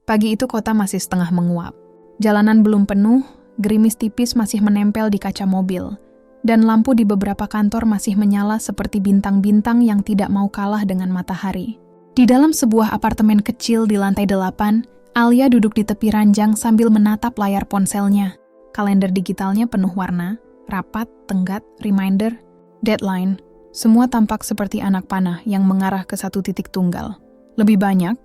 Pagi itu kota masih setengah menguap. Jalanan belum penuh, gerimis tipis masih menempel di kaca mobil, dan lampu di beberapa kantor masih menyala seperti bintang-bintang yang tidak mau kalah dengan matahari. Di dalam sebuah apartemen kecil di lantai 8, Alia duduk di tepi ranjang sambil menatap layar ponselnya. Kalender digitalnya penuh warna, rapat, tenggat, reminder, deadline. Semua tampak seperti anak panah yang mengarah ke satu titik tunggal. Lebih banyak,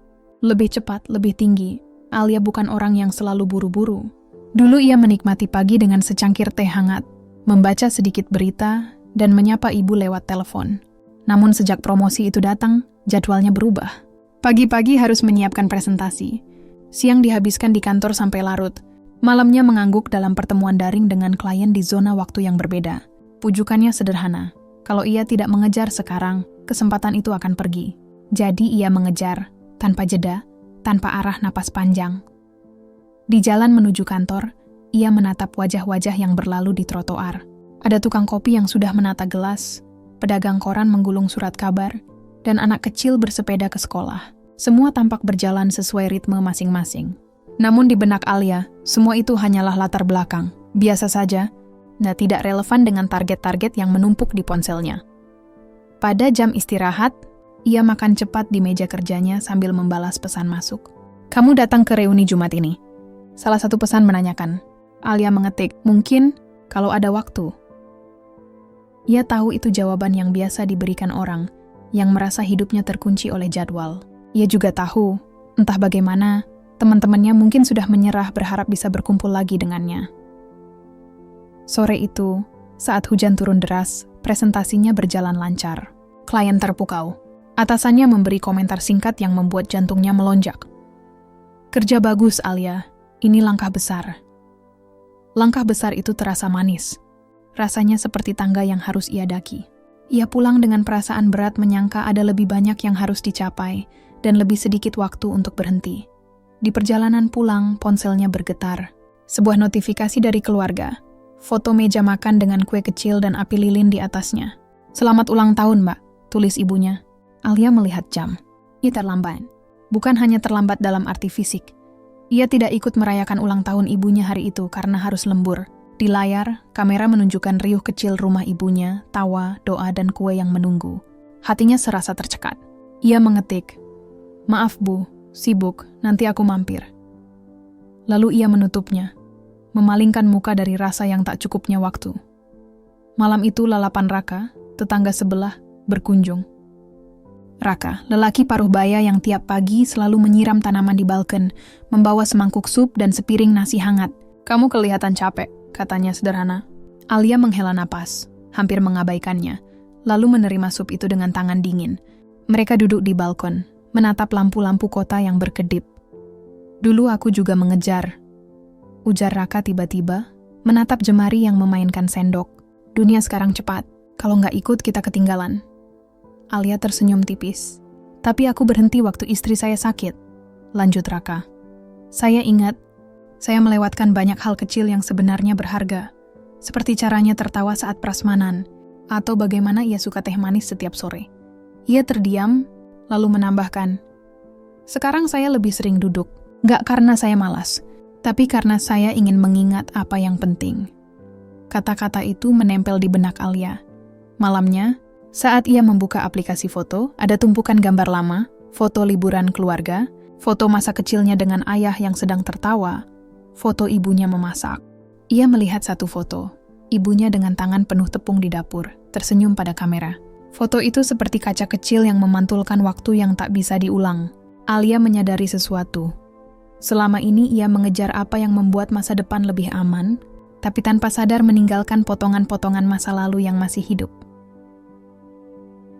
lebih cepat, lebih tinggi. Alia bukan orang yang selalu buru-buru. Dulu ia menikmati pagi dengan secangkir teh hangat, membaca sedikit berita, dan menyapa ibu lewat telepon. Namun sejak promosi itu datang, jadwalnya berubah. Pagi-pagi harus menyiapkan presentasi. Siang dihabiskan di kantor sampai larut. Malamnya mengangguk dalam pertemuan daring dengan klien di zona waktu yang berbeda. Pujukannya sederhana. Kalau ia tidak mengejar sekarang, kesempatan itu akan pergi. Jadi ia mengejar, tanpa jeda, tanpa arah napas panjang. Di jalan menuju kantor, ia menatap wajah-wajah yang berlalu di trotoar. Ada tukang kopi yang sudah menata gelas, pedagang koran menggulung surat kabar, dan anak kecil bersepeda ke sekolah. Semua tampak berjalan sesuai ritme masing-masing. Namun di benak Alia, semua itu hanyalah latar belakang, biasa saja, dan tidak relevan dengan target-target yang menumpuk di ponselnya. Pada jam istirahat, ia makan cepat di meja kerjanya sambil membalas pesan masuk. "Kamu datang ke reuni Jumat ini?" Salah satu pesan menanyakan. Alia mengetik, "Mungkin kalau ada waktu." Ia tahu itu jawaban yang biasa diberikan orang yang merasa hidupnya terkunci oleh jadwal. Ia juga tahu, entah bagaimana, teman-temannya mungkin sudah menyerah berharap bisa berkumpul lagi dengannya. Sore itu, saat hujan turun deras, presentasinya berjalan lancar. Klien terpukau. Atasannya memberi komentar singkat yang membuat jantungnya melonjak. "Kerja bagus, Alia. Ini langkah besar." Langkah besar itu terasa manis. Rasanya seperti tangga yang harus ia daki. Ia pulang dengan perasaan berat menyangka ada lebih banyak yang harus dicapai dan lebih sedikit waktu untuk berhenti. Di perjalanan pulang, ponselnya bergetar. Sebuah notifikasi dari keluarga. Foto meja makan dengan kue kecil dan api lilin di atasnya. "Selamat ulang tahun, Mbak," tulis ibunya. Alia melihat jam. Ia terlambat. Bukan hanya terlambat dalam arti fisik. Ia tidak ikut merayakan ulang tahun ibunya hari itu karena harus lembur. Di layar, kamera menunjukkan riuh kecil rumah ibunya, tawa, doa, dan kue yang menunggu. Hatinya serasa tercekat. Ia mengetik, "Maaf Bu, sibuk, nanti aku mampir." Lalu ia menutupnya, memalingkan muka dari rasa yang tak cukupnya waktu. Malam itu lalapan Raka, tetangga sebelah, berkunjung. Raka, lelaki paruh baya yang tiap pagi selalu menyiram tanaman di balkon, membawa semangkuk sup dan sepiring nasi hangat. "Kamu kelihatan capek," katanya sederhana. Alia menghela napas, hampir mengabaikannya, lalu menerima sup itu dengan tangan dingin. Mereka duduk di balkon, menatap lampu-lampu kota yang berkedip. "Dulu aku juga mengejar," ujar Raka tiba-tiba, menatap jemari yang memainkan sendok. "Dunia sekarang cepat, kalau nggak ikut kita ketinggalan." Alia tersenyum tipis. "Tapi aku berhenti waktu istri saya sakit," lanjut Raka. "Saya ingat, saya melewatkan banyak hal kecil yang sebenarnya berharga, seperti caranya tertawa saat prasmanan, atau bagaimana ia suka teh manis setiap sore." Ia terdiam, lalu menambahkan, "Sekarang saya lebih sering duduk, nggak karena saya malas, tapi karena saya ingin mengingat apa yang penting." Kata-kata itu menempel di benak Alia. Malamnya, saat ia membuka aplikasi foto, ada tumpukan gambar lama, foto liburan keluarga, foto masa kecilnya dengan ayah yang sedang tertawa, foto ibunya memasak. Ia melihat satu foto, ibunya dengan tangan penuh tepung di dapur, tersenyum pada kamera. Foto itu seperti kaca kecil yang memantulkan waktu yang tak bisa diulang. Alia menyadari sesuatu. Selama ini ia mengejar apa yang membuat masa depan lebih aman, tapi tanpa sadar meninggalkan potongan-potongan masa lalu yang masih hidup.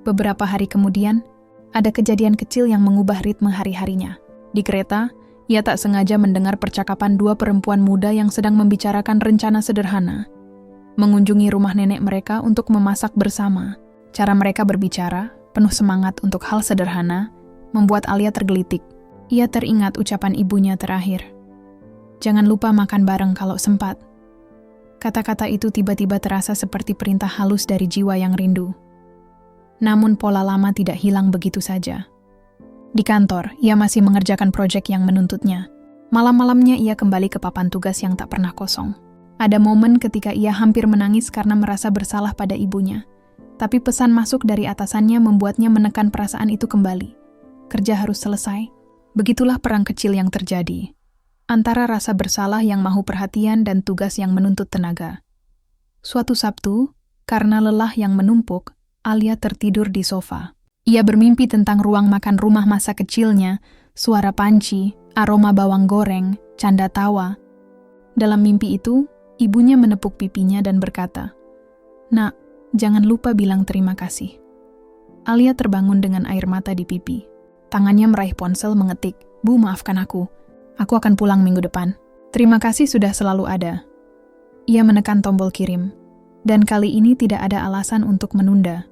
Beberapa hari kemudian, ada kejadian kecil yang mengubah ritme hari-harinya. Di kereta, ia tak sengaja mendengar percakapan dua perempuan muda yang sedang membicarakan rencana sederhana. Mengunjungi rumah nenek mereka untuk memasak bersama. Cara mereka berbicara, penuh semangat untuk hal sederhana, membuat Alia tergelitik. Ia teringat ucapan ibunya terakhir. "Jangan lupa makan bareng kalau sempat." Kata-kata itu tiba-tiba terasa seperti perintah halus dari jiwa yang rindu. Namun pola lama tidak hilang begitu saja. Di kantor, ia masih mengerjakan proyek yang menuntutnya. Malam-malamnya ia kembali ke papan tugas yang tak pernah kosong. Ada momen ketika ia hampir menangis karena merasa bersalah pada ibunya. Tapi pesan masuk dari atasannya membuatnya menekan perasaan itu kembali. Kerja harus selesai. Begitulah perang kecil yang terjadi. Antara rasa bersalah yang mahu perhatian dan tugas yang menuntut tenaga. Suatu Sabtu, karena lelah yang menumpuk, Alia tertidur di sofa. Ia bermimpi tentang ruang makan rumah masa kecilnya, suara panci, aroma bawang goreng, canda tawa. Dalam mimpi itu, ibunya menepuk pipinya dan berkata, "Nak, jangan lupa bilang terima kasih." Alia terbangun dengan air mata di pipi. Tangannya meraih ponsel mengetik, "Bu, maafkan aku. Aku akan pulang minggu depan. Terima kasih sudah selalu ada." Ia menekan tombol kirim. Dan kali ini tidak ada alasan untuk menunda.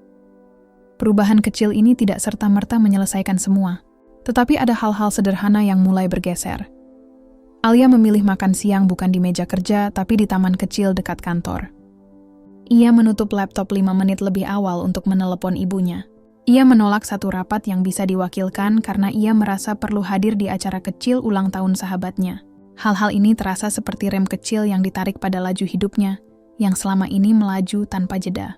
Perubahan kecil ini tidak serta-merta menyelesaikan semua. Tetapi ada hal-hal sederhana yang mulai bergeser. Alia memilih makan siang bukan di meja kerja, tapi di taman kecil dekat kantor. Ia menutup laptop 5 menit lebih awal untuk menelepon ibunya. Ia menolak satu rapat yang bisa diwakilkan karena ia merasa perlu hadir di acara kecil ulang tahun sahabatnya. Hal-hal ini terasa seperti rem kecil yang ditarik pada laju hidupnya, yang selama ini melaju tanpa jeda.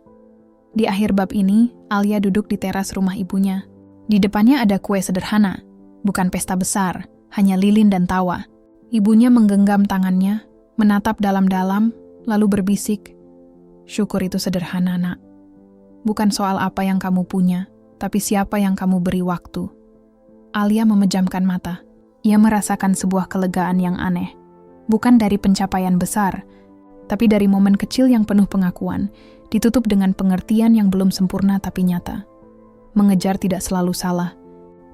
Di akhir bab ini, Alia duduk di teras rumah ibunya. Di depannya ada kue sederhana, bukan pesta besar, hanya lilin dan tawa. Ibunya menggenggam tangannya, menatap dalam-dalam, lalu berbisik, "Syukur itu sederhana, Nak. Bukan soal apa yang kamu punya, tapi siapa yang kamu beri waktu." Alia memejamkan mata. Ia merasakan sebuah kelegaan yang aneh. Bukan dari pencapaian besar, tapi dari momen kecil yang penuh pengakuan, ditutup dengan pengertian yang belum sempurna tapi nyata. Mengejar tidak selalu salah.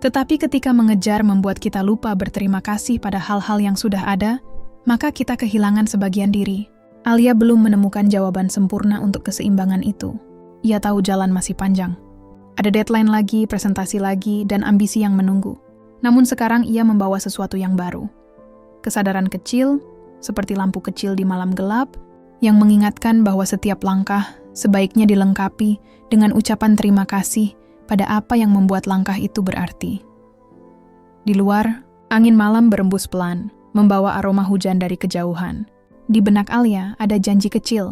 Tetapi ketika mengejar membuat kita lupa berterima kasih pada hal-hal yang sudah ada, maka kita kehilangan sebagian diri. Alia belum menemukan jawaban sempurna untuk keseimbangan itu. Ia tahu jalan masih panjang. Ada deadline lagi, presentasi lagi, dan ambisi yang menunggu. Namun sekarang ia membawa sesuatu yang baru. Kesadaran kecil, seperti lampu kecil di malam gelap, yang mengingatkan bahwa setiap langkah sebaiknya dilengkapi dengan ucapan terima kasih pada apa yang membuat langkah itu berarti. Di luar, angin malam berembus pelan, membawa aroma hujan dari kejauhan. Di benak Alia ada janji kecil,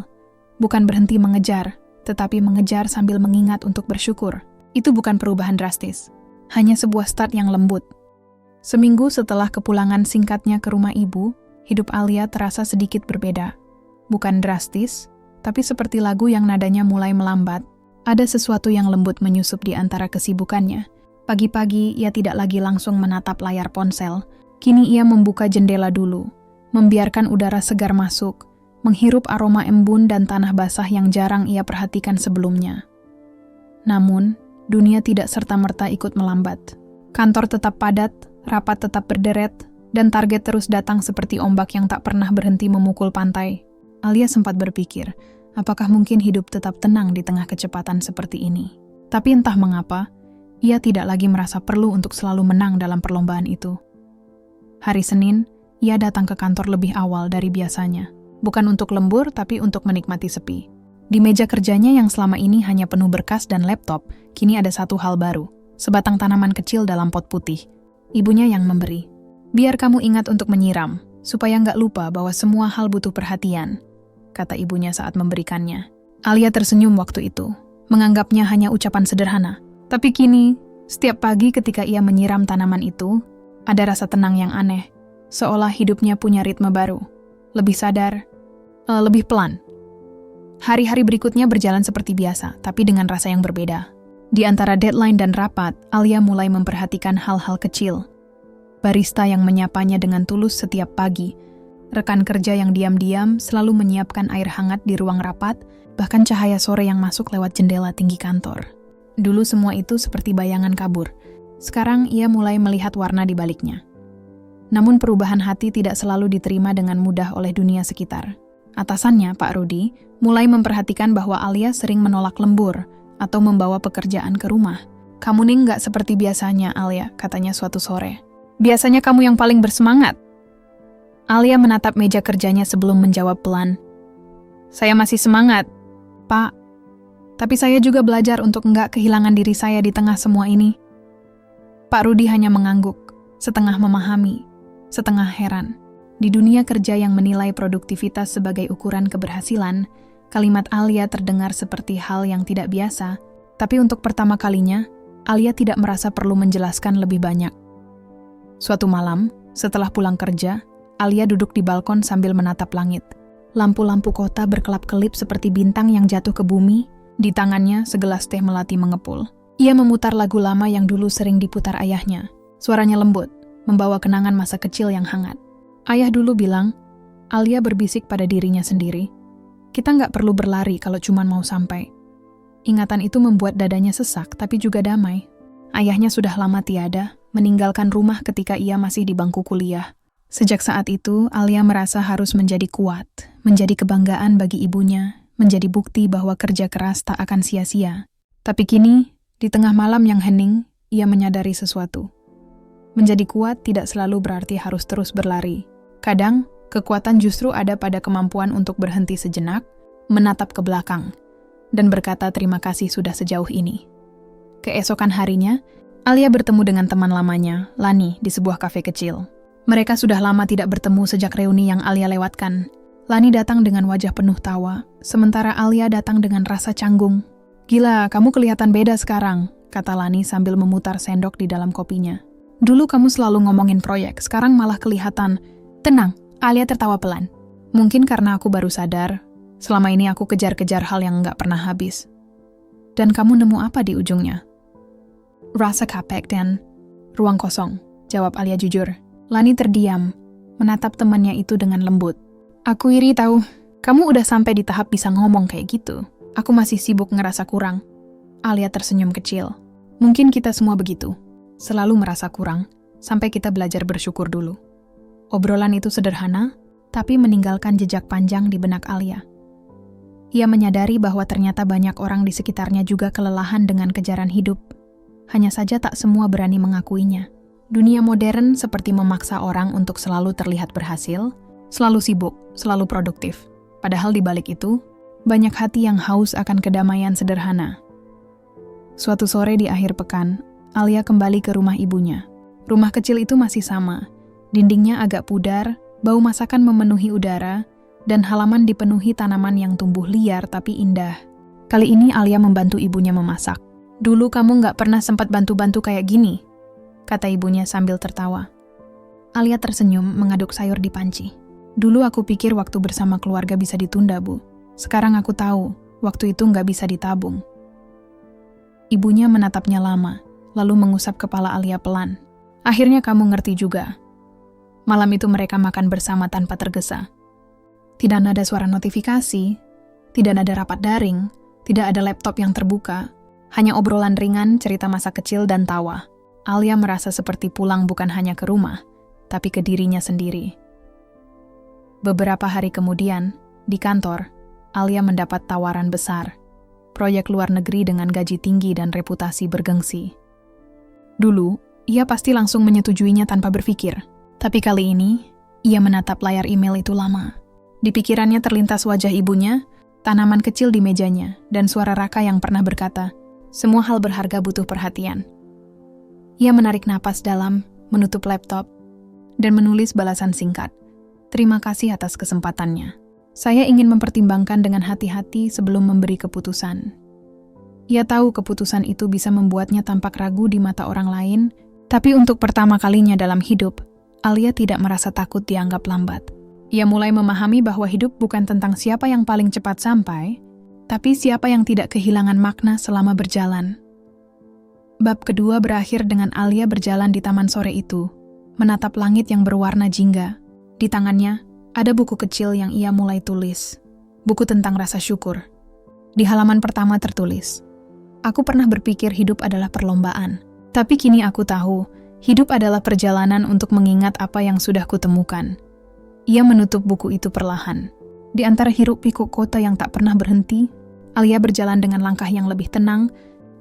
bukan berhenti mengejar, tetapi mengejar sambil mengingat untuk bersyukur. Itu bukan perubahan drastis, hanya sebuah start yang lembut. Seminggu setelah kepulangan singkatnya ke rumah ibu, hidup Alia terasa sedikit berbeda. Bukan drastis, tapi seperti lagu yang nadanya mulai melambat. Ada sesuatu yang lembut menyusup di antara kesibukannya. Pagi-pagi ia tidak lagi langsung menatap layar ponsel. Kini ia membuka jendela dulu, membiarkan udara segar masuk, menghirup aroma embun dan tanah basah yang jarang ia perhatikan sebelumnya. Namun, dunia tidak serta-merta ikut melambat. Kantor tetap padat, rapat tetap berderet, dan target terus datang seperti ombak yang tak pernah berhenti memukul pantai. Alia sempat berpikir, apakah mungkin hidup tetap tenang di tengah kecepatan seperti ini? Tapi entah mengapa, ia tidak lagi merasa perlu untuk selalu menang dalam perlombaan itu. Hari Senin, ia datang ke kantor lebih awal dari biasanya. Bukan untuk lembur, tapi untuk menikmati sepi. Di meja kerjanya yang selama ini hanya penuh berkas dan laptop, kini ada satu hal baru, sebatang tanaman kecil dalam pot putih. Ibunya yang memberi. "Biar kamu ingat untuk menyiram, supaya nggak lupa bahwa semua hal butuh perhatian," kata ibunya saat memberikannya. Alia tersenyum waktu itu, menganggapnya hanya ucapan sederhana. Tapi kini, setiap pagi ketika ia menyiram tanaman itu, ada rasa tenang yang aneh, seolah hidupnya punya ritme baru, lebih sadar, lebih pelan. Hari-hari berikutnya berjalan seperti biasa, tapi dengan rasa yang berbeda. Di antara deadline dan rapat, Alia mulai memperhatikan hal-hal kecil. Barista yang menyapanya dengan tulus setiap pagi, rekan kerja yang diam-diam selalu menyiapkan air hangat di ruang rapat, bahkan cahaya sore yang masuk lewat jendela tinggi kantor. Dulu semua itu seperti bayangan kabur. Sekarang ia mulai melihat warna di baliknya. Namun perubahan hati tidak selalu diterima dengan mudah oleh dunia sekitar. Atasannya, Pak Rudi, mulai memperhatikan bahwa Alia sering menolak lembur atau membawa pekerjaan ke rumah. "Kamu nih nggak seperti biasanya, Alia," katanya suatu sore. "Biasanya kamu yang paling bersemangat." Alia menatap meja kerjanya sebelum menjawab pelan. "Saya masih semangat, Pak. Tapi saya juga belajar untuk nggak kehilangan diri saya di tengah semua ini." Pak Rudi hanya mengangguk, setengah memahami, setengah heran. Di dunia kerja yang menilai produktivitas sebagai ukuran keberhasilan, kalimat Alia terdengar seperti hal yang tidak biasa, tapi untuk pertama kalinya, Alia tidak merasa perlu menjelaskan lebih banyak. Suatu malam, setelah pulang kerja, Alia duduk di balkon sambil menatap langit. Lampu-lampu kota berkelap-kelip seperti bintang yang jatuh ke bumi, di tangannya segelas teh melati mengepul. Ia memutar lagu lama yang dulu sering diputar ayahnya. Suaranya lembut, membawa kenangan masa kecil yang hangat. Ayah dulu bilang, Alia berbisik pada dirinya sendiri, kita nggak perlu berlari kalau cuma mau sampai. Ingatan itu membuat dadanya sesak tapi juga damai. Ayahnya sudah lama tiada, meninggalkan rumah ketika ia masih di bangku kuliah. Sejak saat itu, Alia merasa harus menjadi kuat, menjadi kebanggaan bagi ibunya, menjadi bukti bahwa kerja keras tak akan sia-sia. Tapi kini, di tengah malam yang hening, ia menyadari sesuatu. Menjadi kuat tidak selalu berarti harus terus berlari. Kadang, kekuatan justru ada pada kemampuan untuk berhenti sejenak, menatap ke belakang, dan berkata terima kasih sudah sejauh ini. Keesokan harinya, Alia bertemu dengan teman lamanya, Lani, di sebuah kafe kecil. Mereka sudah lama tidak bertemu sejak reuni yang Alia lewatkan. Lani datang dengan wajah penuh tawa, sementara Alia datang dengan rasa canggung. Gila, kamu kelihatan beda sekarang, kata Lani sambil memutar sendok di dalam kopinya. Dulu kamu selalu ngomongin proyek, sekarang malah kelihatan. Tenang, Alia tertawa pelan. Mungkin karena aku baru sadar, selama ini aku kejar-kejar hal yang nggak pernah habis. Dan kamu nemu apa di ujungnya? Rasa kapek dan ruang kosong, jawab Alia jujur. Lani terdiam, menatap temannya itu dengan lembut. Aku iri tahu, kamu udah sampai di tahap bisa ngomong kayak gitu. Aku masih sibuk ngerasa kurang. Alia tersenyum kecil. Mungkin kita semua begitu. Selalu merasa kurang, sampai kita belajar bersyukur dulu. Obrolan itu sederhana, tapi meninggalkan jejak panjang di benak Alia. Ia menyadari bahwa ternyata banyak orang di sekitarnya juga kelelahan dengan kejaran hidup. Hanya saja tak semua berani mengakuinya. Dunia modern seperti memaksa orang untuk selalu terlihat berhasil, selalu sibuk, selalu produktif. Padahal di balik itu, banyak hati yang haus akan kedamaian sederhana. Suatu sore di akhir pekan, Alia kembali ke rumah ibunya. Rumah kecil itu masih sama. Dindingnya agak pudar, bau masakan memenuhi udara, dan halaman dipenuhi tanaman yang tumbuh liar tapi indah. Kali ini Alia membantu ibunya memasak. Dulu kamu nggak pernah sempat bantu-bantu kayak gini, kata ibunya sambil tertawa. Alia tersenyum mengaduk sayur di panci. Dulu aku pikir waktu bersama keluarga bisa ditunda, Bu. Sekarang aku tahu, waktu itu nggak bisa ditabung. Ibunya menatapnya lama, lalu mengusap kepala Alia pelan. Akhirnya kamu ngerti juga. Malam itu mereka makan bersama tanpa tergesa. Tidak ada suara notifikasi, tidak ada rapat daring, tidak ada laptop yang terbuka, hanya obrolan ringan, cerita masa kecil, dan tawa. Alia merasa seperti pulang bukan hanya ke rumah, tapi ke dirinya sendiri. Beberapa hari kemudian, di kantor, Alia mendapat tawaran besar, proyek luar negeri dengan gaji tinggi dan reputasi bergengsi. Dulu, ia pasti langsung menyetujuinya tanpa berpikir, tapi kali ini, ia menatap layar email itu lama. Di pikirannya terlintas wajah ibunya, tanaman kecil di mejanya, dan suara Raka yang pernah berkata, semua hal berharga butuh perhatian. Ia menarik napas dalam, menutup laptop, dan menulis balasan singkat. Terima kasih atas kesempatannya. Saya ingin mempertimbangkan dengan hati-hati sebelum memberi keputusan. Ia tahu keputusan itu bisa membuatnya tampak ragu di mata orang lain, tapi untuk pertama kalinya dalam hidup, Alia tidak merasa takut dianggap lambat. Ia mulai memahami bahwa hidup bukan tentang siapa yang paling cepat sampai, tapi siapa yang tidak kehilangan makna selama berjalan. Bab kedua berakhir dengan Alia berjalan di taman sore itu, menatap langit yang berwarna jingga. Di tangannya, ada buku kecil yang ia mulai tulis. Buku tentang rasa syukur. Di halaman pertama tertulis, aku pernah berpikir hidup adalah perlombaan. Tapi kini aku tahu, hidup adalah perjalanan untuk mengingat apa yang sudah kutemukan. Ia menutup buku itu perlahan. Di antara hiruk-pikuk kota yang tak pernah berhenti, Alia berjalan dengan langkah yang lebih tenang,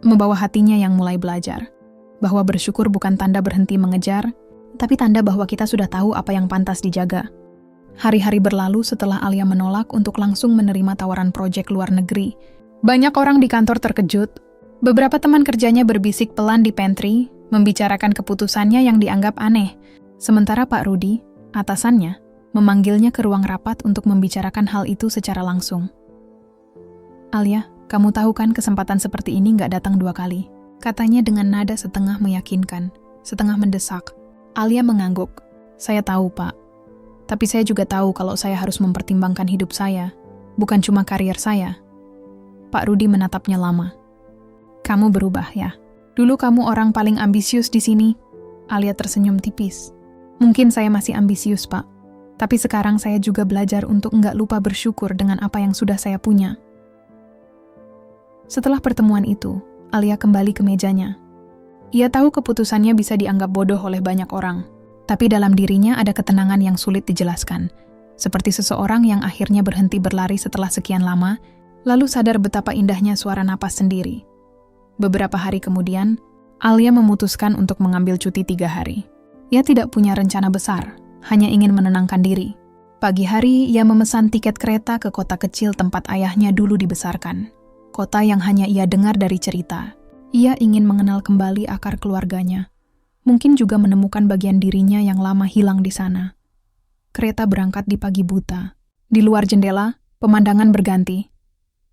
membawa hatinya yang mulai belajar. Bahwa bersyukur bukan tanda berhenti mengejar, tapi tanda bahwa kita sudah tahu apa yang pantas dijaga. Hari-hari berlalu setelah Alia menolak untuk langsung menerima tawaran proyek luar negeri. Banyak orang di kantor terkejut, Beberapa teman kerjanya berbisik pelan di pantry, membicarakan keputusannya yang dianggap aneh. Sementara Pak Rudi, atasannya, memanggilnya ke ruang rapat untuk membicarakan hal itu secara langsung. "Alia, kamu tahu kan kesempatan seperti ini nggak datang 2 kali?" Katanya dengan nada setengah meyakinkan, setengah mendesak. Alia mengangguk. "Saya tahu, Pak. Tapi saya juga tahu kalau saya harus mempertimbangkan hidup saya, bukan cuma karier saya." Pak Rudi menatapnya lama. "Kamu berubah ya. Dulu kamu orang paling ambisius di sini." Alia tersenyum tipis. "Mungkin saya masih ambisius, Pak. Tapi sekarang saya juga belajar untuk nggak lupa bersyukur dengan apa yang sudah saya punya." Setelah pertemuan itu, Alia kembali ke mejanya. Ia tahu keputusannya bisa dianggap bodoh oleh banyak orang, tapi dalam dirinya ada ketenangan yang sulit dijelaskan, seperti seseorang yang akhirnya berhenti berlari setelah sekian lama, lalu sadar betapa indahnya suara napas sendiri. Beberapa hari kemudian, Alia memutuskan untuk mengambil cuti 3 hari. Ia tidak punya rencana besar, hanya ingin menenangkan diri. Pagi hari, ia memesan tiket kereta ke kota kecil tempat ayahnya dulu dibesarkan. Kota yang hanya ia dengar dari cerita. Ia ingin mengenal kembali akar keluarganya. Mungkin juga menemukan bagian dirinya yang lama hilang di sana. Kereta berangkat di pagi buta. Di luar jendela, pemandangan berganti.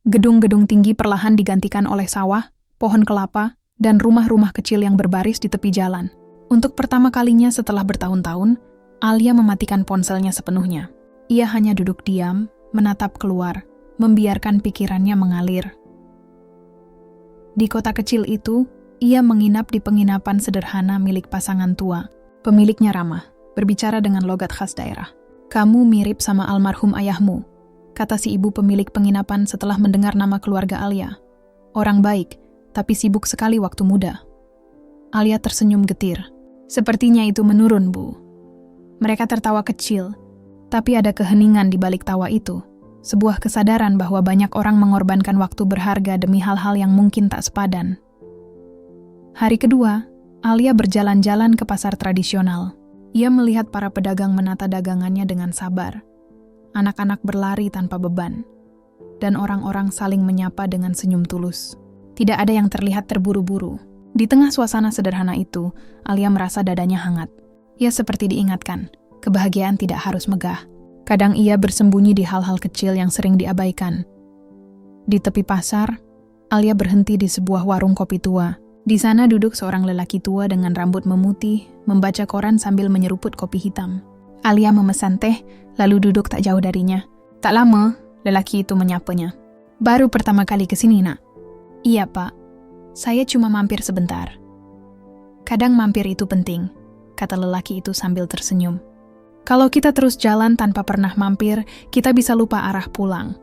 Gedung-gedung tinggi perlahan digantikan oleh sawah, pohon kelapa, dan rumah-rumah kecil yang berbaris di tepi jalan. Untuk pertama kalinya setelah bertahun-tahun, Alia mematikan ponselnya sepenuhnya. Ia hanya duduk diam, menatap keluar, membiarkan pikirannya mengalir. Di kota kecil itu, ia menginap di penginapan sederhana milik pasangan tua. Pemiliknya ramah, berbicara dengan logat khas daerah. "Kamu mirip sama almarhum ayahmu," kata si ibu pemilik penginapan setelah mendengar nama keluarga Alia. "Orang baik, tapi sibuk sekali waktu muda." Alia tersenyum getir. "Sepertinya itu menurun, Bu." Mereka tertawa kecil, tapi ada keheningan di balik tawa itu. Sebuah kesadaran bahwa banyak orang mengorbankan waktu berharga demi hal-hal yang mungkin tak sepadan. Hari kedua, Alia berjalan-jalan ke pasar tradisional. Ia melihat para pedagang menata dagangannya dengan sabar. Anak-anak berlari tanpa beban. Dan orang-orang saling menyapa dengan senyum tulus. Tidak ada yang terlihat terburu-buru. Di tengah suasana sederhana itu, Alia merasa dadanya hangat. Ia seperti diingatkan, kebahagiaan tidak harus megah. Kadang ia bersembunyi di hal-hal kecil yang sering diabaikan. Di tepi pasar, Alia berhenti di sebuah warung kopi tua. Di sana duduk seorang lelaki tua dengan rambut memutih, membaca koran sambil menyeruput kopi hitam. Alia memesan teh, lalu duduk tak jauh darinya. Tak lama, lelaki itu menyapanya. "Baru pertama kali kesini, Nak?" "Iya, Pak. Saya cuma mampir sebentar." "Kadang mampir itu penting," kata lelaki itu sambil tersenyum. "Kalau kita terus jalan tanpa pernah mampir, kita bisa lupa arah pulang."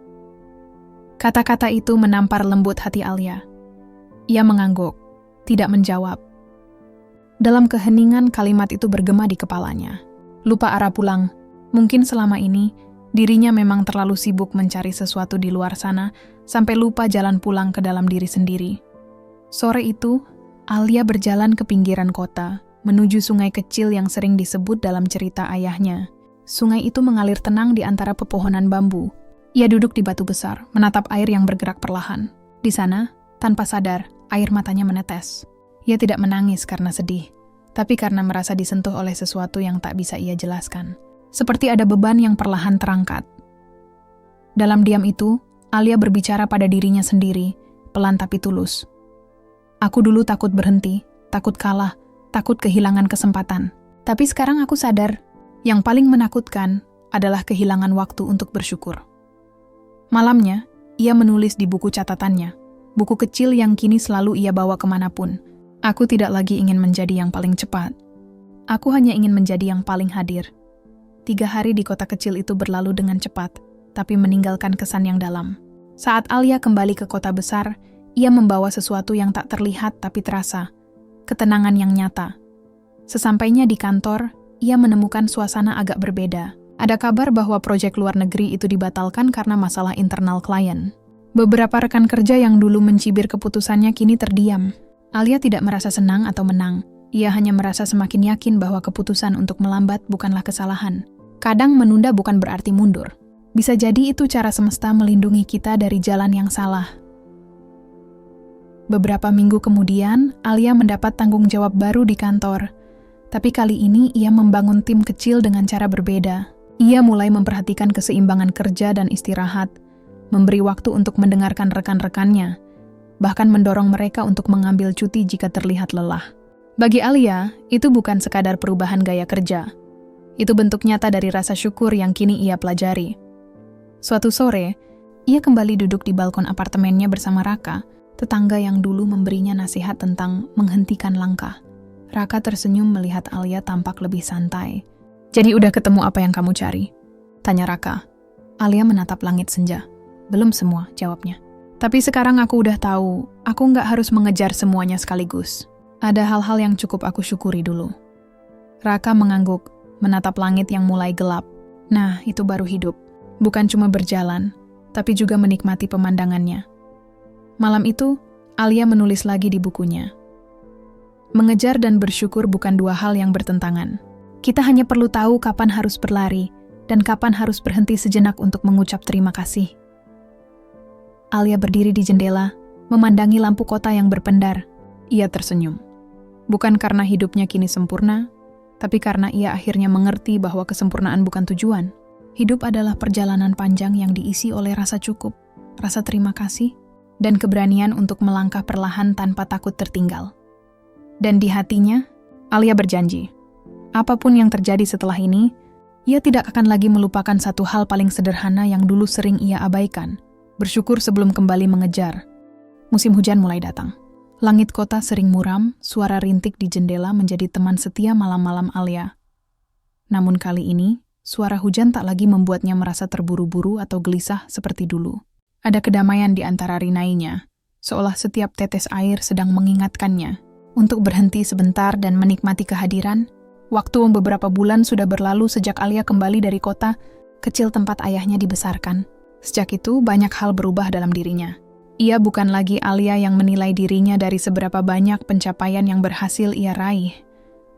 Kata-kata itu menampar lembut hati Alia. Ia mengangguk, tidak menjawab. Dalam keheningan kalimat itu bergema di kepalanya. Lupa arah pulang. Mungkin selama ini, dirinya memang terlalu sibuk mencari sesuatu di luar sana, sampai lupa jalan pulang ke dalam diri sendiri. Sore itu, Alia berjalan ke pinggiran kota, menuju sungai kecil yang sering disebut dalam cerita ayahnya. Sungai itu mengalir tenang di antara pepohonan bambu. Ia duduk di batu besar, menatap air yang bergerak perlahan. Di sana, tanpa sadar, air matanya menetes. Ia tidak menangis karena sedih, tapi karena merasa disentuh oleh sesuatu yang tak bisa ia jelaskan. Seperti ada beban yang perlahan terangkat. Dalam diam itu, Alia berbicara pada dirinya sendiri, pelan tapi tulus. "Aku dulu takut berhenti, takut kalah, takut kehilangan kesempatan. Tapi sekarang aku sadar, yang paling menakutkan adalah kehilangan waktu untuk bersyukur." Malamnya, ia menulis di buku catatannya, buku kecil yang kini selalu ia bawa kemanapun. "Aku tidak lagi ingin menjadi yang paling cepat. Aku hanya ingin menjadi yang paling hadir." 3 hari di kota kecil itu berlalu dengan cepat, tapi meninggalkan kesan yang dalam. Saat Alia kembali ke kota besar, ia membawa sesuatu yang tak terlihat tapi terasa. Ketenangan yang nyata. Sesampainya di kantor, ia menemukan suasana agak berbeda. Ada kabar bahwa proyek luar negeri itu dibatalkan karena masalah internal klien. Beberapa rekan kerja yang dulu mencibir keputusannya kini terdiam. Alia tidak merasa senang atau menang. Ia hanya merasa semakin yakin bahwa keputusan untuk melambat bukanlah kesalahan. Kadang menunda bukan berarti mundur. Bisa jadi itu cara semesta melindungi kita dari jalan yang salah. Beberapa minggu kemudian, Alia mendapat tanggung jawab baru di kantor. Tapi kali ini ia membangun tim kecil dengan cara berbeda. Ia mulai memperhatikan keseimbangan kerja dan istirahat, memberi waktu untuk mendengarkan rekan-rekannya, bahkan mendorong mereka untuk mengambil cuti jika terlihat lelah. Bagi Alia, itu bukan sekadar perubahan gaya kerja. Itu bentuk nyata dari rasa syukur yang kini ia pelajari. Suatu sore, ia kembali duduk di balkon apartemennya bersama Raka, tetangga yang dulu memberinya nasihat tentang menghentikan langkah. Raka tersenyum melihat Alia tampak lebih santai. "Jadi udah ketemu apa yang kamu cari?" tanya Raka. Alia menatap langit senja. "Belum semua," jawabnya. "Tapi sekarang aku udah tahu, aku nggak harus mengejar semuanya sekaligus. Ada hal-hal yang cukup aku syukuri dulu." Raka mengangguk, menatap langit yang mulai gelap. Nah, itu baru hidup. Bukan cuma berjalan, tapi juga menikmati pemandangannya. Malam itu, Alia menulis lagi di bukunya. Mengejar dan bersyukur bukan dua hal yang bertentangan. Kita hanya perlu tahu kapan harus berlari dan kapan harus berhenti sejenak untuk mengucap terima kasih. Alia berdiri di jendela, memandangi lampu kota yang berpendar. Ia tersenyum. Bukan karena hidupnya kini sempurna, tapi karena ia akhirnya mengerti bahwa kesempurnaan bukan tujuan. Hidup adalah perjalanan panjang yang diisi oleh rasa cukup, rasa terima kasih, dan keberanian untuk melangkah perlahan tanpa takut tertinggal. Dan di hatinya, Alia berjanji, apapun yang terjadi setelah ini, ia tidak akan lagi melupakan satu hal paling sederhana yang dulu sering ia abaikan, bersyukur sebelum kembali mengejar. Musim hujan mulai datang. Langit kota sering muram, suara rintik di jendela menjadi teman setia malam-malam Alia. Namun kali ini, suara hujan tak lagi membuatnya merasa terburu-buru atau gelisah seperti dulu. Ada kedamaian di antara rinainya, seolah setiap tetes air sedang mengingatkannya untuk berhenti sebentar dan menikmati kehadiran. Waktu beberapa bulan sudah berlalu sejak Alia kembali dari kota kecil tempat ayahnya dibesarkan. Sejak itu, banyak hal berubah dalam dirinya. Ia bukan lagi Alia yang menilai dirinya dari seberapa banyak pencapaian yang berhasil ia raih,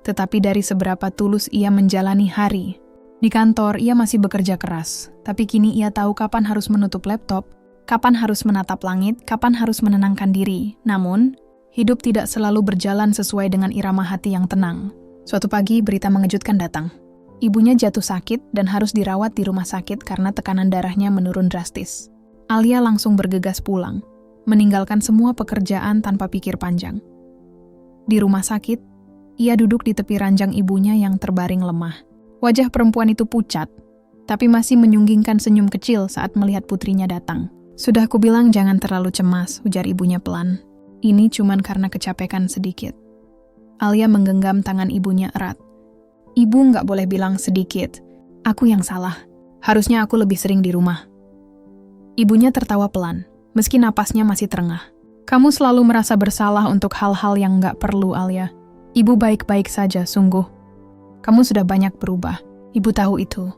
tetapi dari seberapa tulus ia menjalani hari. Di kantor, ia masih bekerja keras, tapi kini ia tahu kapan harus menutup laptop, kapan harus menatap langit, kapan harus menenangkan diri. Namun, hidup tidak selalu berjalan sesuai dengan irama hati yang tenang. Suatu pagi, berita mengejutkan datang. Ibunya jatuh sakit dan harus dirawat di rumah sakit karena tekanan darahnya menurun drastis. Alia langsung bergegas pulang, meninggalkan semua pekerjaan tanpa pikir panjang. Di rumah sakit, ia duduk di tepi ranjang ibunya yang terbaring lemah. Wajah perempuan itu pucat, tapi masih menyunggingkan senyum kecil saat melihat putrinya datang. "Sudah kubilang jangan terlalu cemas," ujar ibunya pelan. "Ini cuman karena kecapekan sedikit." Alia menggenggam tangan ibunya erat. "Ibu nggak boleh bilang sedikit. Aku yang salah. Harusnya aku lebih sering di rumah." Ibunya tertawa pelan, meski napasnya masih terengah. "Kamu selalu merasa bersalah untuk hal-hal yang nggak perlu, Alia. Ibu baik-baik saja, sungguh. Kamu sudah banyak berubah. Ibu tahu itu."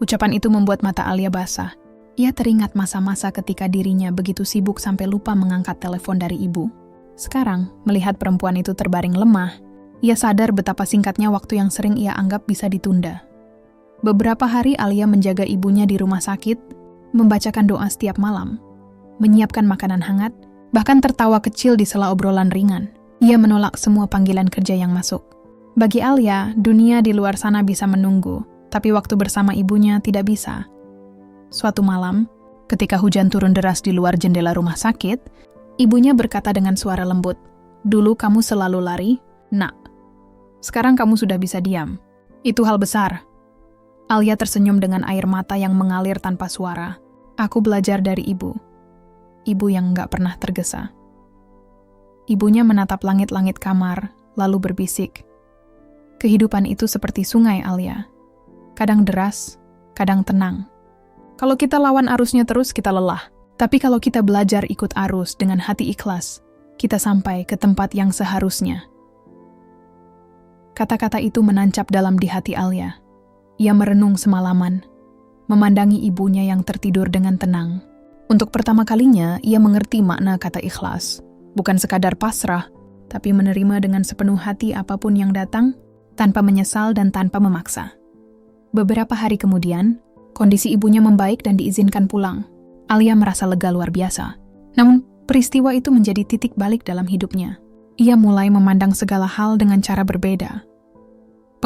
Ucapan itu membuat mata Alia basah. Ia teringat masa-masa ketika dirinya begitu sibuk sampai lupa mengangkat telepon dari ibu. Sekarang, melihat perempuan itu terbaring lemah, ia sadar betapa singkatnya waktu yang sering ia anggap bisa ditunda. Beberapa hari Alia menjaga ibunya di rumah sakit, membacakan doa setiap malam, menyiapkan makanan hangat, bahkan tertawa kecil di sela obrolan ringan. Ia menolak semua panggilan kerja yang masuk. Bagi Alia, dunia di luar sana bisa menunggu, tapi waktu bersama ibunya tidak bisa. Suatu malam, ketika hujan turun deras di luar jendela rumah sakit, ibunya berkata dengan suara lembut, "Dulu kamu selalu lari, Nak. Sekarang kamu sudah bisa diam. Itu hal besar." Alia tersenyum dengan air mata yang mengalir tanpa suara. "Aku belajar dari ibu. Ibu yang gak pernah tergesa." Ibunya menatap langit-langit kamar, lalu berbisik, "Kehidupan itu seperti sungai, Alia. Kadang deras, kadang tenang. Kalau kita lawan arusnya terus, kita lelah. Tapi kalau kita belajar ikut arus dengan hati ikhlas, kita sampai ke tempat yang seharusnya." Kata-kata itu menancap dalam di hati Alia. Ia merenung semalaman, memandangi ibunya yang tertidur dengan tenang. Untuk pertama kalinya, ia mengerti makna kata ikhlas. Bukan sekadar pasrah, tapi menerima dengan sepenuh hati apapun yang datang, tanpa menyesal dan tanpa memaksa. Beberapa hari kemudian, kondisi ibunya membaik dan diizinkan pulang. Alia merasa lega luar biasa. Namun, Peristiwa itu menjadi titik balik dalam hidupnya. Ia mulai memandang segala hal dengan cara berbeda.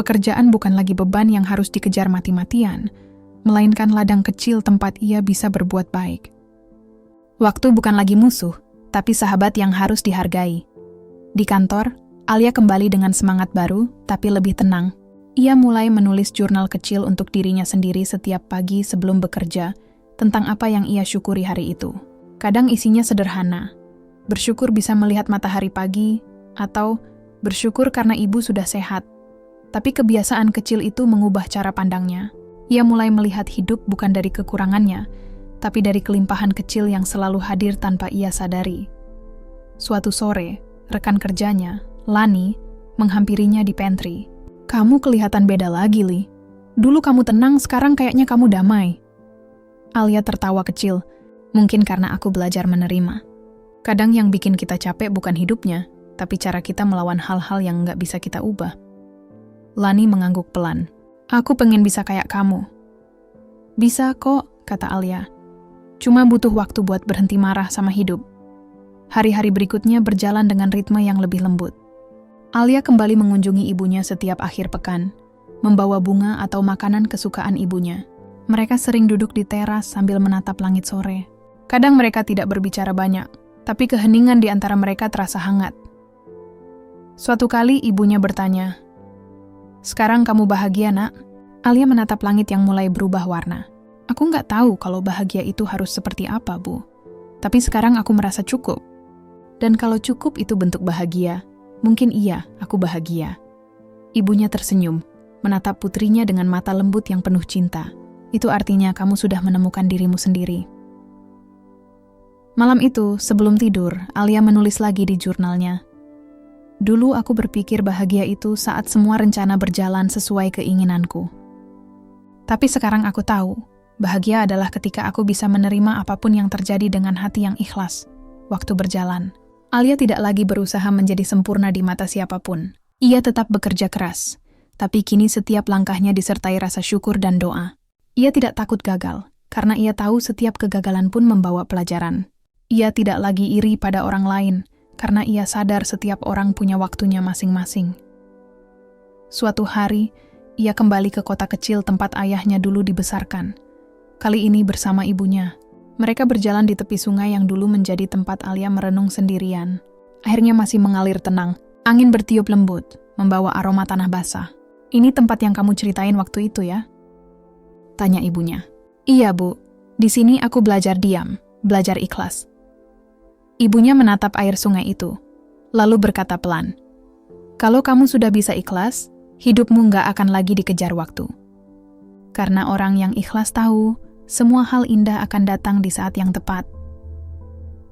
Pekerjaan bukan lagi beban yang harus dikejar mati-matian, melainkan ladang kecil tempat ia bisa berbuat baik. Waktu bukan lagi musuh, tapi sahabat yang harus dihargai. Di kantor, Alia kembali dengan semangat baru, tapi lebih tenang. Ia mulai menulis jurnal kecil untuk dirinya sendiri setiap pagi sebelum bekerja, tentang apa yang ia syukuri hari itu. Kadang isinya sederhana, bersyukur bisa melihat matahari pagi, atau bersyukur karena ibu sudah sehat. Tapi kebiasaan kecil itu mengubah cara pandangnya. Ia mulai melihat hidup bukan dari kekurangannya, tapi dari kelimpahan kecil yang selalu hadir tanpa ia sadari. Suatu sore, rekan kerjanya, Lani, menghampirinya di pantry. "Kamu kelihatan beda lagi, Li. Dulu kamu tenang, sekarang kayaknya kamu damai." Alia tertawa kecil. Mungkin karena aku belajar menerima. Kadang yang bikin kita capek bukan hidupnya, tapi cara kita melawan hal-hal yang nggak bisa kita ubah. Lani mengangguk pelan. "Aku pengen bisa kayak kamu." "Bisa kok," kata Alia. "Cuma butuh waktu buat berhenti marah sama hidup." Hari-hari berikutnya berjalan dengan ritme yang lebih lembut. Alia kembali mengunjungi ibunya setiap akhir pekan, membawa bunga atau makanan kesukaan ibunya. Mereka sering duduk di teras sambil menatap langit sore. Kadang mereka tidak berbicara banyak, tapi keheningan di antara mereka terasa hangat. Suatu kali ibunya bertanya, "Sekarang kamu bahagia, Nak?" Alia menatap langit yang mulai berubah warna. "Aku nggak tahu kalau bahagia itu harus seperti apa, Bu. Tapi sekarang aku merasa cukup. Dan kalau cukup itu bentuk bahagia, mungkin iya, aku bahagia." Ibunya tersenyum, menatap putrinya dengan mata lembut yang penuh cinta. "Itu artinya kamu sudah menemukan dirimu sendiri." Malam itu, sebelum tidur, Alia menulis lagi di jurnalnya. "Dulu aku berpikir bahagia itu saat semua rencana berjalan sesuai keinginanku. Tapi sekarang aku tahu, bahagia adalah ketika aku bisa menerima apapun yang terjadi dengan hati yang ikhlas." Waktu berjalan, Alia tidak lagi berusaha menjadi sempurna di mata siapapun. Ia tetap bekerja keras, tapi kini setiap langkahnya disertai rasa syukur dan doa. Ia tidak takut gagal, karena ia tahu setiap kegagalan pun membawa pelajaran. Ia tidak lagi iri pada orang lain, karena ia sadar setiap orang punya waktunya masing-masing. Suatu hari, ia kembali ke kota kecil tempat ayahnya dulu dibesarkan. Kali ini bersama ibunya. Mereka berjalan di tepi sungai yang dulu menjadi tempat Alia merenung sendirian. Airnya masih mengalir tenang. Angin bertiup lembut, membawa aroma tanah basah. "Ini tempat yang kamu ceritain waktu itu ya?" tanya ibunya. "Iya, Bu. Di sini aku belajar diam, belajar ikhlas." Ibunya menatap air sungai itu, lalu berkata pelan, "Kalau kamu sudah bisa ikhlas, hidupmu nggak akan lagi dikejar waktu. Karena orang yang ikhlas tahu, semua hal indah akan datang di saat yang tepat."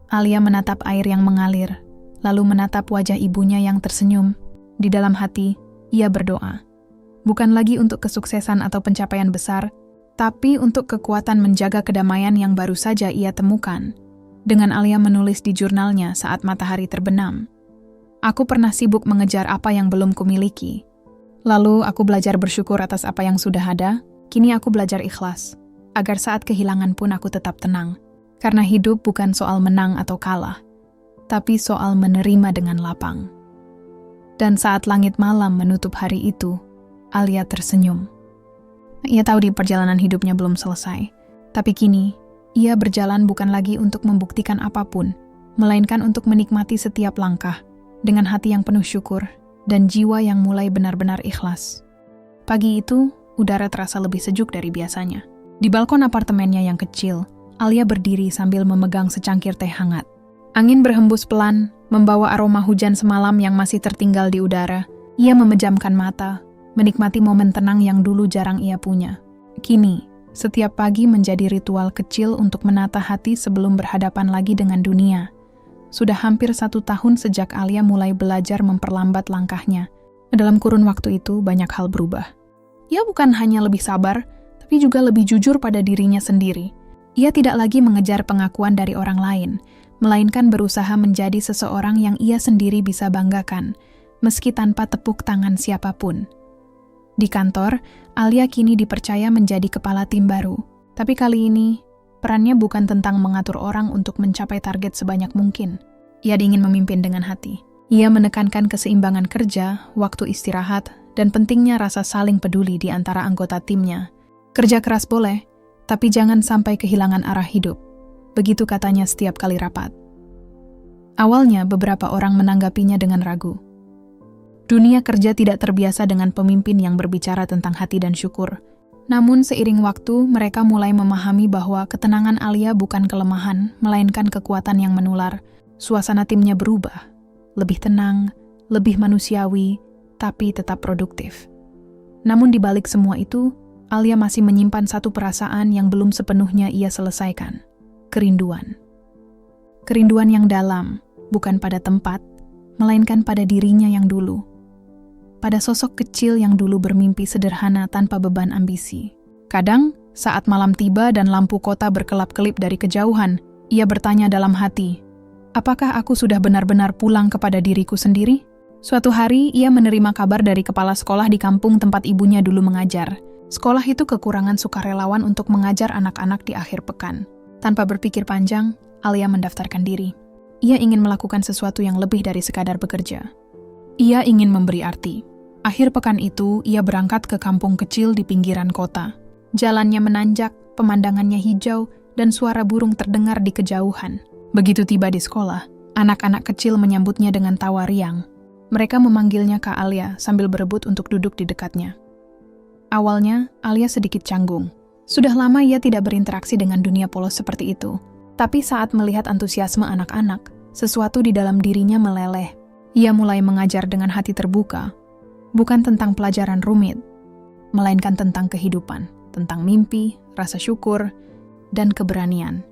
Alia menatap air yang mengalir, lalu menatap wajah ibunya yang tersenyum. Di dalam hati, ia berdoa. Bukan lagi untuk kesuksesan atau pencapaian besar, tapi untuk kekuatan menjaga kedamaian yang baru saja ia temukan. Dengan Alia menulis di jurnalnya saat matahari terbenam, "Aku pernah sibuk mengejar apa yang belum kumiliki. Lalu aku belajar bersyukur atas apa yang sudah ada, kini aku belajar ikhlas, agar saat kehilangan pun aku tetap tenang. Karena hidup bukan soal menang atau kalah, tapi soal menerima dengan lapang." Dan saat langit malam menutup hari itu, Alia tersenyum. Ia tahu di perjalanan hidupnya belum selesai, tapi kini, ia berjalan bukan lagi untuk membuktikan apapun, melainkan untuk menikmati setiap langkah, dengan hati yang penuh syukur, dan jiwa yang mulai benar-benar ikhlas. Pagi itu, udara terasa lebih sejuk dari biasanya. Di balkon apartemennya yang kecil, Alia berdiri sambil memegang secangkir teh hangat. Angin berhembus pelan, membawa aroma hujan semalam yang masih tertinggal di udara. Ia memejamkan mata, menikmati momen tenang yang dulu jarang ia punya. Kini, setiap pagi menjadi ritual kecil untuk menata hati sebelum berhadapan lagi dengan dunia. Sudah hampir 1 tahun sejak Alia mulai belajar memperlambat langkahnya. Dalam kurun waktu itu, banyak hal berubah. Ia bukan hanya lebih sabar, tapi juga lebih jujur pada dirinya sendiri. Ia tidak lagi mengejar pengakuan dari orang lain, melainkan berusaha menjadi seseorang yang ia sendiri bisa banggakan, meski tanpa tepuk tangan siapapun. Di kantor, Alia kini dipercaya menjadi kepala tim baru. Tapi kali ini, Perannya bukan tentang mengatur orang untuk mencapai target sebanyak mungkin. Ia ingin memimpin dengan hati. Ia menekankan keseimbangan kerja, waktu istirahat, dan pentingnya rasa saling peduli di antara anggota timnya. Kerja keras boleh, tapi jangan sampai kehilangan arah hidup. Begitu katanya setiap kali rapat. Awalnya beberapa orang menanggapinya dengan ragu. Dunia kerja tidak terbiasa dengan pemimpin yang berbicara tentang hati dan syukur. Namun seiring waktu, mereka mulai memahami bahwa ketenangan Alia bukan kelemahan, melainkan kekuatan yang menular. Suasana timnya berubah. Lebih tenang, lebih manusiawi, tapi tetap produktif. Namun di balik semua itu, Alia masih menyimpan satu perasaan yang belum sepenuhnya ia selesaikan. Kerinduan. Kerinduan yang dalam, bukan pada tempat, melainkan pada dirinya yang dulu. Pada sosok kecil yang dulu bermimpi sederhana tanpa beban ambisi. Kadang, saat malam tiba dan lampu kota berkelap-kelip dari kejauhan, ia bertanya dalam hati, apakah aku sudah benar-benar pulang kepada diriku sendiri? Suatu hari, ia menerima kabar dari kepala sekolah di kampung tempat ibunya dulu mengajar. Sekolah itu kekurangan sukarelawan untuk mengajar anak-anak di akhir pekan. Tanpa berpikir panjang, Alia mendaftarkan diri. Ia ingin melakukan sesuatu yang lebih dari sekadar bekerja. Ia ingin memberi arti. Akhir pekan itu, ia berangkat ke kampung kecil di pinggiran kota. Jalannya menanjak, pemandangannya hijau, dan suara burung terdengar di kejauhan. Begitu tiba di sekolah, anak-anak kecil menyambutnya dengan tawa riang. Mereka memanggilnya Kak Alia sambil berebut untuk duduk di dekatnya. Awalnya, Alia sedikit canggung. Sudah lama ia tidak berinteraksi dengan dunia polos seperti itu. Tapi saat melihat antusiasme anak-anak, sesuatu di dalam dirinya meleleh. Ia mulai mengajar dengan hati terbuka, bukan tentang pelajaran rumit, melainkan tentang kehidupan, tentang mimpi, rasa syukur, dan keberanian.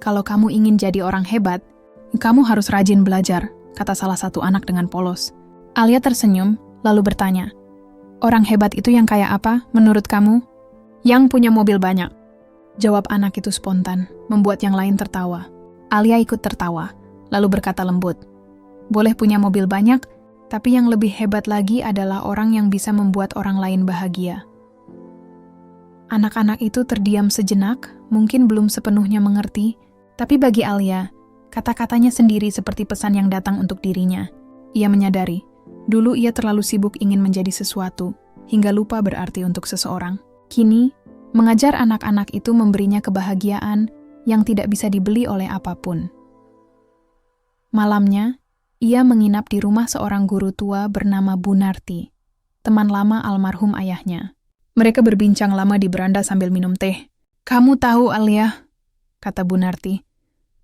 Kalau kamu ingin jadi orang hebat, kamu harus rajin belajar, kata salah satu anak dengan polos. Alia tersenyum, lalu bertanya, orang hebat itu yang kayak apa menurut kamu? Yang punya mobil banyak. Jawab anak itu spontan, membuat yang lain tertawa. Alia ikut tertawa, lalu berkata lembut, boleh punya mobil banyak, tapi yang lebih hebat lagi adalah orang yang bisa membuat orang lain bahagia. Anak-anak itu terdiam sejenak, mungkin belum sepenuhnya mengerti, tapi bagi Alia, kata-katanya sendiri seperti pesan yang datang untuk dirinya. Ia menyadari, dulu ia terlalu sibuk ingin menjadi sesuatu, hingga lupa berarti untuk seseorang. Kini, mengajar anak-anak itu memberinya kebahagiaan yang tidak bisa dibeli oleh apapun. Malamnya, ia menginap di rumah seorang guru tua bernama Bu Narti, teman lama almarhum ayahnya. Mereka berbincang lama di beranda sambil minum teh. Kamu tahu, Alia, kata Bu Narti,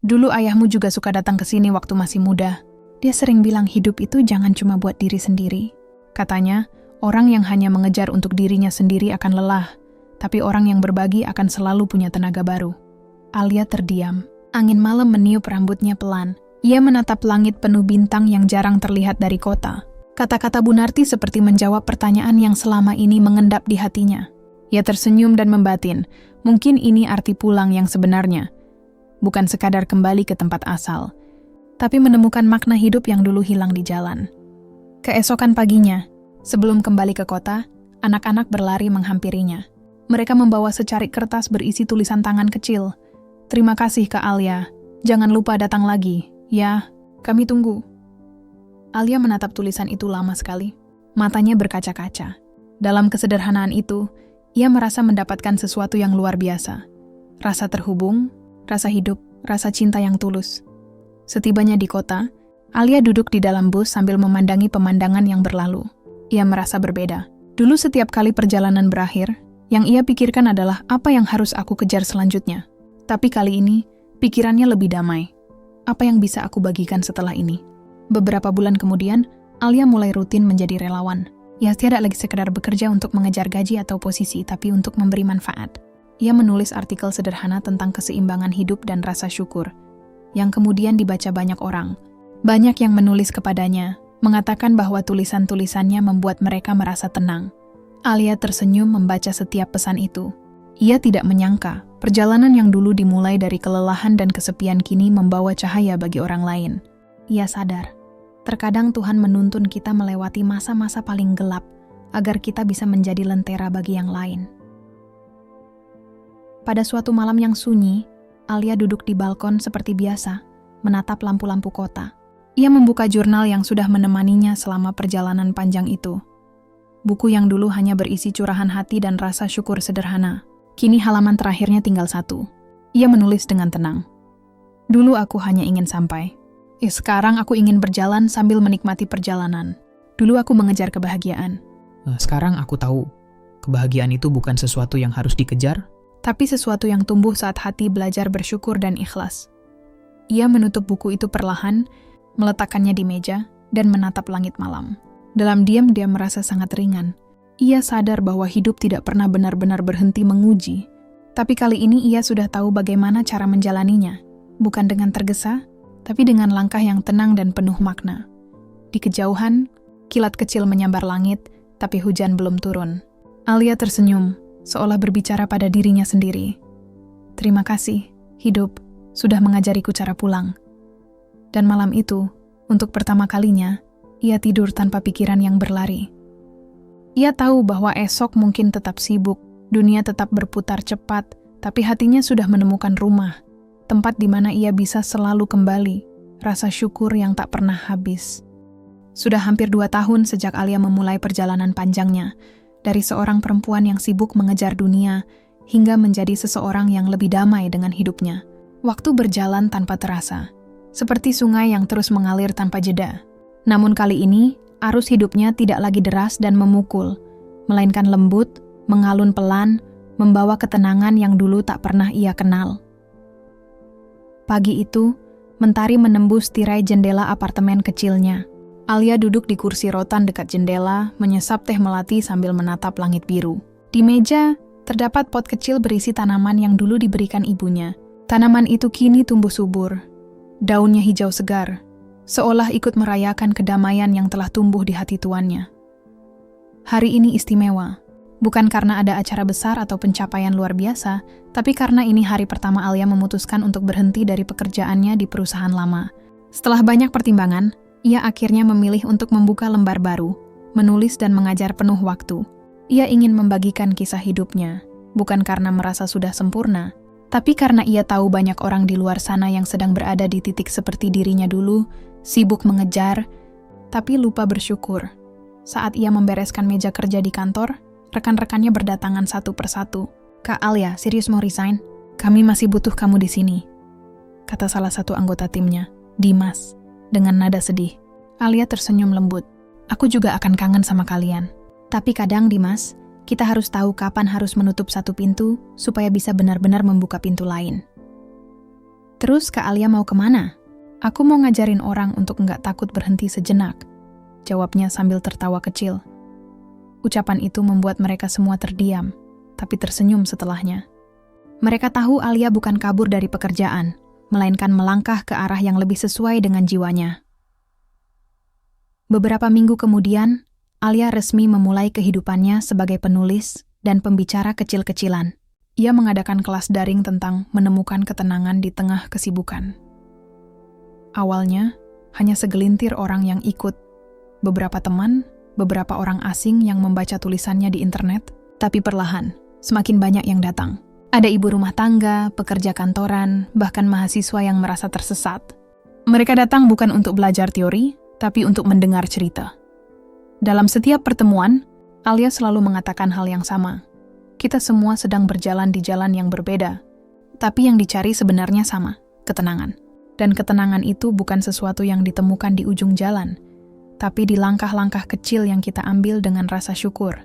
dulu ayahmu juga suka datang ke sini waktu masih muda. Dia sering bilang hidup itu jangan cuma buat diri sendiri. Katanya, orang yang hanya mengejar untuk dirinya sendiri akan lelah, tapi orang yang berbagi akan selalu punya tenaga baru. Alia terdiam. Angin malam meniup rambutnya pelan. Ia menatap langit penuh bintang yang jarang terlihat dari kota. Kata-kata Bu Narti seperti menjawab pertanyaan yang selama ini mengendap di hatinya. Ia tersenyum dan membatin, mungkin ini arti pulang yang sebenarnya. Bukan sekadar kembali ke tempat asal, tapi menemukan makna hidup yang dulu hilang di jalan. Keesokan paginya, sebelum kembali ke kota, anak-anak berlari menghampirinya. Mereka membawa secarik kertas berisi tulisan tangan kecil. Terima kasih Kak Alia, jangan lupa datang lagi. Ya, kami tunggu. Alia menatap tulisan itu lama sekali. Matanya berkaca-kaca. Dalam kesederhanaan itu, ia merasa mendapatkan sesuatu yang luar biasa. Rasa terhubung, rasa hidup, rasa cinta yang tulus. Setibanya di kota, Alia duduk di dalam bus sambil memandangi pemandangan yang berlalu. Ia merasa berbeda. Dulu setiap kali perjalanan berakhir, yang ia pikirkan adalah apa yang harus aku kejar selanjutnya. Tapi kali ini, pikirannya lebih damai. Apa yang bisa aku bagikan setelah ini? Beberapa bulan kemudian, Alia mulai rutin menjadi relawan. Ia tidak lagi sekedar bekerja untuk mengejar gaji atau posisi, tapi untuk memberi manfaat. Ia menulis artikel sederhana tentang keseimbangan hidup dan rasa syukur, yang kemudian dibaca banyak orang. Banyak yang menulis kepadanya, mengatakan bahwa tulisan-tulisannya membuat mereka merasa tenang. Alia tersenyum membaca setiap pesan itu. Ia tidak menyangka, perjalanan yang dulu dimulai dari kelelahan dan kesepian kini membawa cahaya bagi orang lain. Ia sadar, terkadang Tuhan menuntun kita melewati masa-masa paling gelap, agar kita bisa menjadi lentera bagi yang lain. Pada suatu malam yang sunyi, Alia duduk di balkon seperti biasa, menatap lampu-lampu kota. Ia membuka jurnal yang sudah menemaninya selama perjalanan panjang itu. Buku yang dulu hanya berisi curahan hati dan rasa syukur sederhana. Kini halaman terakhirnya tinggal 1. Ia menulis dengan tenang. Dulu aku hanya ingin sampai. Sekarang aku ingin berjalan sambil menikmati perjalanan. Dulu aku mengejar kebahagiaan. Sekarang aku tahu, kebahagiaan itu bukan sesuatu yang harus dikejar, tapi sesuatu yang tumbuh saat hati belajar bersyukur dan ikhlas. Ia menutup buku itu perlahan, meletakkannya di meja, dan menatap langit malam. Dalam diam dia merasa sangat ringan. Ia sadar bahwa hidup tidak pernah benar-benar berhenti menguji. Tapi kali ini ia sudah tahu bagaimana cara menjalaninya. Bukan dengan tergesa, tapi dengan langkah yang tenang dan penuh makna. Di kejauhan, kilat kecil menyambar langit, tapi hujan belum turun. Alia tersenyum, seolah berbicara pada dirinya sendiri. Terima kasih, hidup, sudah mengajariku cara pulang. Dan malam itu, untuk pertama kalinya, ia tidur tanpa pikiran yang berlari. Ia tahu bahwa esok mungkin tetap sibuk, dunia tetap berputar cepat, tapi hatinya sudah menemukan rumah, tempat di mana ia bisa selalu kembali, rasa syukur yang tak pernah habis. Sudah hampir 2 tahun sejak Alia memulai perjalanan panjangnya, dari seorang perempuan yang sibuk mengejar dunia, hingga menjadi seseorang yang lebih damai dengan hidupnya. Waktu berjalan tanpa terasa, seperti sungai yang terus mengalir tanpa jeda. Namun kali ini, arus hidupnya tidak lagi deras dan memukul, melainkan lembut, mengalun pelan, membawa ketenangan yang dulu tak pernah ia kenal. Pagi itu, mentari menembus tirai jendela apartemen kecilnya. Alia duduk di kursi rotan dekat jendela, menyesap teh melati sambil menatap langit biru. Di meja, terdapat pot kecil berisi tanaman yang dulu diberikan ibunya. Tanaman itu kini tumbuh subur. Daunnya hijau segar, seolah ikut merayakan kedamaian yang telah tumbuh di hati tuannya. Hari ini istimewa, bukan karena ada acara besar atau pencapaian luar biasa, tapi karena ini hari pertama Alia memutuskan untuk berhenti dari pekerjaannya di perusahaan lama. Setelah banyak pertimbangan, ia akhirnya memilih untuk membuka lembar baru, menulis dan mengajar penuh waktu. Ia ingin membagikan kisah hidupnya, bukan karena merasa sudah sempurna, tapi karena ia tahu banyak orang di luar sana yang sedang berada di titik seperti dirinya dulu, sibuk mengejar, tapi lupa bersyukur. Saat ia membereskan meja kerja di kantor, rekan-rekannya berdatangan satu persatu. "Kak Alia, serius mau resign? Kami masih butuh kamu di sini," kata salah satu anggota timnya, Dimas, dengan nada sedih. Alia tersenyum lembut. "Aku juga akan kangen sama kalian. Tapi kadang, Dimas, kita harus tahu kapan harus menutup satu pintu supaya bisa benar-benar membuka pintu lain." "Terus Kak Alia mau kemana?" "Aku mau ngajarin orang untuk nggak takut berhenti sejenak," jawabnya sambil tertawa kecil. Ucapan itu membuat mereka semua terdiam, tapi tersenyum setelahnya. Mereka tahu Alia bukan kabur dari pekerjaan, melainkan melangkah ke arah yang lebih sesuai dengan jiwanya. Beberapa minggu kemudian, Alia resmi memulai kehidupannya sebagai penulis dan pembicara kecil-kecilan. Ia mengadakan kelas daring tentang menemukan ketenangan di tengah kesibukan. Awalnya, hanya segelintir orang yang ikut, beberapa teman, beberapa orang asing yang membaca tulisannya di internet, tapi perlahan, semakin banyak yang datang. Ada ibu rumah tangga, pekerja kantoran, bahkan mahasiswa yang merasa tersesat. Mereka datang bukan untuk belajar teori, tapi untuk mendengar cerita. Dalam setiap pertemuan, Alia selalu mengatakan hal yang sama. Kita semua sedang berjalan di jalan yang berbeda, tapi yang dicari sebenarnya sama, ketenangan. Dan ketenangan itu bukan sesuatu yang ditemukan di ujung jalan, tapi di langkah-langkah kecil yang kita ambil dengan rasa syukur.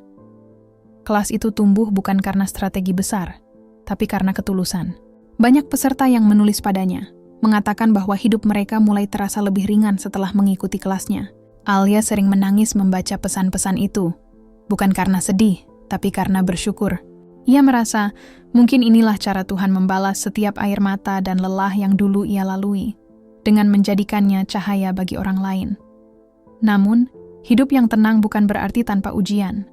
Kelas itu tumbuh bukan karena strategi besar, tapi karena ketulusan. Banyak peserta yang menulis padanya, mengatakan bahwa hidup mereka mulai terasa lebih ringan setelah mengikuti kelasnya. Alia sering menangis membaca pesan-pesan itu, bukan karena sedih, tapi karena bersyukur. Ia merasa mungkin inilah cara Tuhan membalas setiap air mata dan lelah yang dulu ia lalui, dengan menjadikannya cahaya bagi orang lain. Namun, hidup yang tenang bukan berarti tanpa ujian.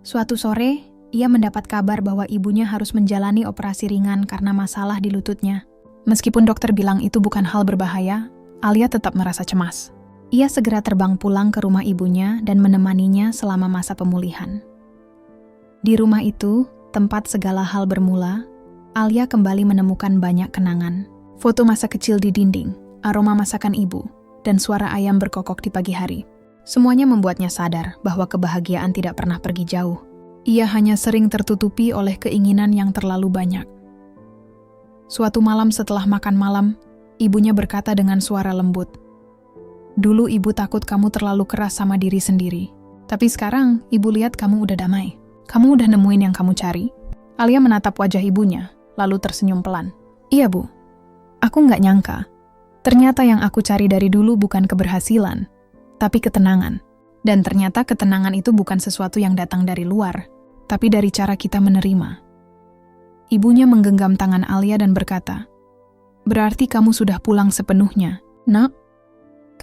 Suatu sore, ia mendapat kabar bahwa ibunya harus menjalani operasi ringan karena masalah di lututnya. Meskipun dokter bilang itu bukan hal berbahaya, Alia tetap merasa cemas. Ia segera terbang pulang ke rumah ibunya dan menemaninya selama masa pemulihan. Di rumah itu, tempat segala hal bermula, Alia kembali menemukan banyak kenangan. Foto masa kecil di dinding, aroma masakan ibu, dan suara ayam berkokok di pagi hari. Semuanya membuatnya sadar bahwa kebahagiaan tidak pernah pergi jauh. Ia hanya sering tertutupi oleh keinginan yang terlalu banyak. Suatu malam setelah makan malam, ibunya berkata dengan suara lembut, "Dulu ibu takut kamu terlalu keras sama diri sendiri. Tapi sekarang ibu lihat kamu udah damai. Kamu udah nemuin yang kamu cari." Alia menatap wajah ibunya, lalu tersenyum pelan. "Iya bu, aku nggak nyangka. Ternyata yang aku cari dari dulu bukan keberhasilan, tapi ketenangan. Dan ternyata ketenangan itu bukan sesuatu yang datang dari luar, tapi dari cara kita menerima." Ibunya menggenggam tangan Alia dan berkata, "Berarti kamu sudah pulang sepenuhnya, Nak?"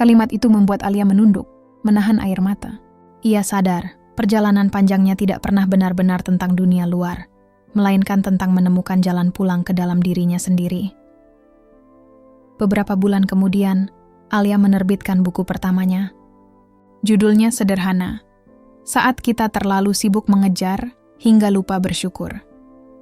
Kalimat itu membuat Alia menunduk, menahan air mata. Ia sadar, perjalanan panjangnya tidak pernah benar-benar tentang dunia luar, melainkan tentang menemukan jalan pulang ke dalam dirinya sendiri. Beberapa bulan kemudian, Alia menerbitkan buku pertamanya. Judulnya sederhana, Saat Kita Terlalu Sibuk Mengejar Hingga Lupa Bersyukur.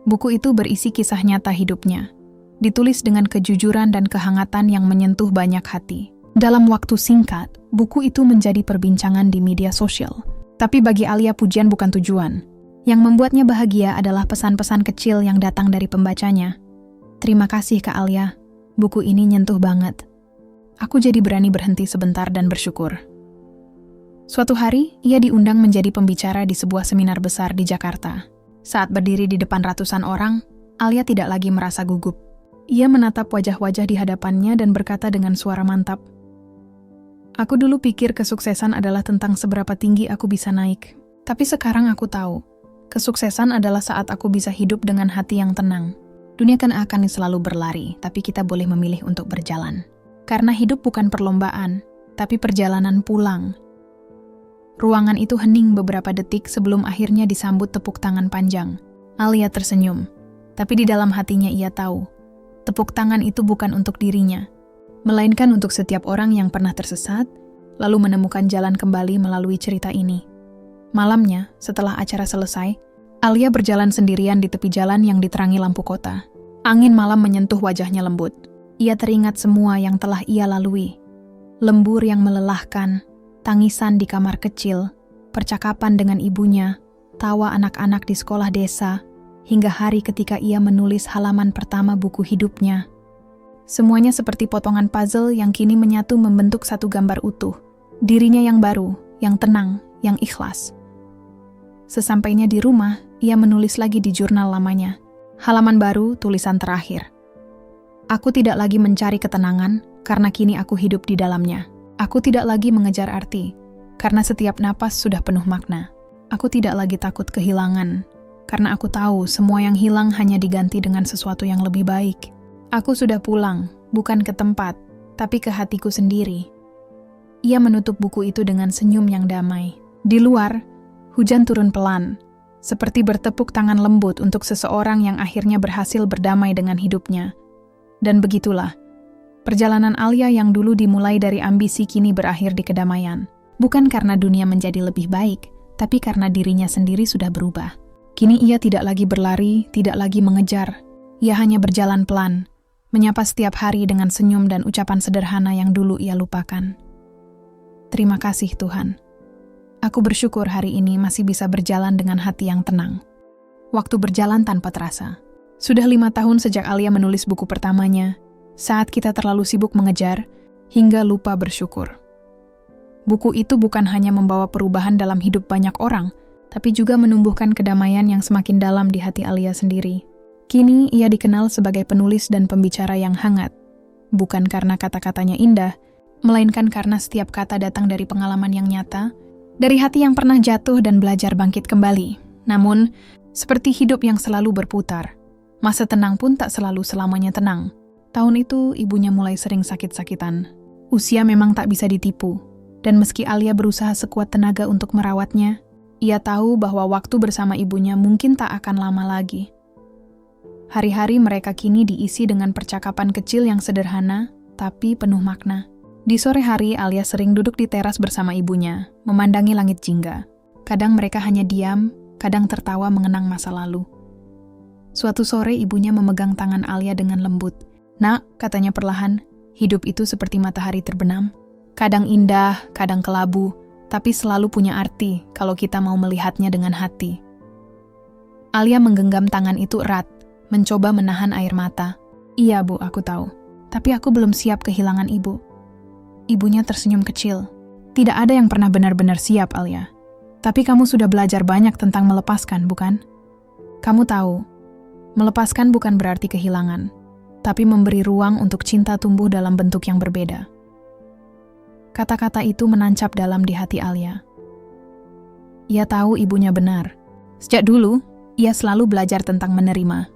Buku itu berisi kisah nyata hidupnya, ditulis dengan kejujuran dan kehangatan yang menyentuh banyak hati. Dalam waktu singkat, buku itu menjadi perbincangan di media sosial. Tapi bagi Alia pujian bukan tujuan. Yang membuatnya bahagia adalah pesan-pesan kecil yang datang dari pembacanya. "Terima kasih Kak Alia, buku ini nyentuh banget. Aku jadi berani berhenti sebentar dan bersyukur." Suatu hari, ia diundang menjadi pembicara di sebuah seminar besar di Jakarta. Saat berdiri di depan ratusan orang, Alia tidak lagi merasa gugup. Ia menatap wajah-wajah di hadapannya dan berkata dengan suara mantap, "Aku dulu pikir kesuksesan adalah tentang seberapa tinggi aku bisa naik. Tapi sekarang aku tahu, kesuksesan adalah saat aku bisa hidup dengan hati yang tenang. Dunia kan akan selalu berlari, tapi kita boleh memilih untuk berjalan. Karena hidup bukan perlombaan, tapi perjalanan pulang." Ruangan itu hening beberapa detik sebelum akhirnya disambut tepuk tangan panjang. Alia tersenyum, tapi di dalam hatinya ia tahu, tepuk tangan itu bukan untuk dirinya, melainkan untuk setiap orang yang pernah tersesat, lalu menemukan jalan kembali melalui cerita ini. Malamnya, setelah acara selesai, Alia berjalan sendirian di tepi jalan yang diterangi lampu kota. Angin malam menyentuh wajahnya lembut. Ia teringat semua yang telah ia lalui. Lembur yang melelahkan, tangisan di kamar kecil, percakapan dengan ibunya, tawa anak-anak di sekolah desa, hingga hari ketika ia menulis halaman pertama buku hidupnya. Semuanya seperti potongan puzzle yang kini menyatu membentuk satu gambar utuh. Dirinya yang baru, yang tenang, yang ikhlas. Sesampainya di rumah, ia menulis lagi di jurnal lamanya. Halaman baru, tulisan terakhir. "Aku tidak lagi mencari ketenangan, karena kini aku hidup di dalamnya. Aku tidak lagi mengejar arti, karena setiap napas sudah penuh makna. Aku tidak lagi takut kehilangan, karena aku tahu semua yang hilang hanya diganti dengan sesuatu yang lebih baik. Aku sudah pulang, bukan ke tempat, tapi ke hatiku sendiri." Ia menutup buku itu dengan senyum yang damai. Di luar, hujan turun pelan, seperti bertepuk tangan lembut untuk seseorang yang akhirnya berhasil berdamai dengan hidupnya. Dan begitulah, perjalanan Alia yang dulu dimulai dari ambisi kini berakhir di kedamaian. Bukan karena dunia menjadi lebih baik, tapi karena dirinya sendiri sudah berubah. Kini ia tidak lagi berlari, tidak lagi mengejar. Ia hanya berjalan pelan, menyapa setiap hari dengan senyum dan ucapan sederhana yang dulu ia lupakan. "Terima kasih Tuhan. Aku bersyukur hari ini masih bisa berjalan dengan hati yang tenang." Waktu berjalan tanpa terasa. Sudah 5 tahun sejak Alia menulis buku pertamanya, Saat Kita Terlalu Sibuk Mengejar Hingga Lupa Bersyukur. Buku itu bukan hanya membawa perubahan dalam hidup banyak orang, tapi juga menumbuhkan kedamaian yang semakin dalam di hati Alia sendiri. Kini ia dikenal sebagai penulis dan pembicara yang hangat, bukan karena kata-katanya indah, melainkan karena setiap kata datang dari pengalaman yang nyata, dari hati yang pernah jatuh dan belajar bangkit kembali. Namun, seperti hidup yang selalu berputar, masa tenang pun tak selalu selamanya tenang. Tahun itu, ibunya mulai sering sakit-sakitan. Usia memang tak bisa ditipu, dan meski Alia berusaha sekuat tenaga untuk merawatnya, ia tahu bahwa waktu bersama ibunya mungkin tak akan lama lagi. Hari-hari mereka kini diisi dengan percakapan kecil yang sederhana, tapi penuh makna. Di sore hari, Alia sering duduk di teras bersama ibunya, memandangi langit jingga. Kadang mereka hanya diam, kadang tertawa mengenang masa lalu. Suatu sore ibunya memegang tangan Alia dengan lembut. "Nak," katanya perlahan, "hidup itu seperti matahari terbenam. Kadang indah, kadang kelabu, tapi selalu punya arti kalau kita mau melihatnya dengan hati." Alia menggenggam tangan itu erat, mencoba menahan air mata. "Iya, Bu, aku tahu. Tapi aku belum siap kehilangan ibu." Ibunya tersenyum kecil. "Tidak ada yang pernah benar-benar siap, Alia. Tapi kamu sudah belajar banyak tentang melepaskan, bukan? Kamu tahu, melepaskan bukan berarti kehilangan, tapi memberi ruang untuk cinta tumbuh dalam bentuk yang berbeda." Kata-kata itu menancap dalam di hati Alia. Ia tahu ibunya benar. Sejak dulu, ia selalu belajar tentang menerima.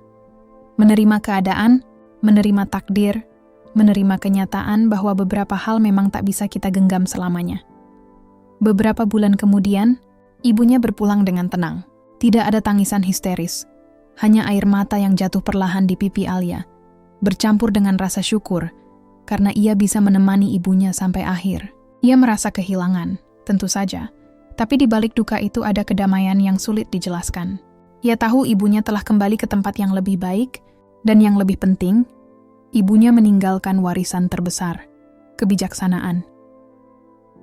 Menerima keadaan, menerima takdir, menerima kenyataan bahwa beberapa hal memang tak bisa kita genggam selamanya. Beberapa bulan kemudian, ibunya berpulang dengan tenang. Tidak ada tangisan histeris, hanya air mata yang jatuh perlahan di pipi Alia, bercampur dengan rasa syukur, karena ia bisa menemani ibunya sampai akhir. Ia merasa kehilangan, tentu saja, tapi di balik duka itu ada kedamaian yang sulit dijelaskan. Ia tahu ibunya telah kembali ke tempat yang lebih baik, dan yang lebih penting, ibunya meninggalkan warisan terbesar, kebijaksanaan.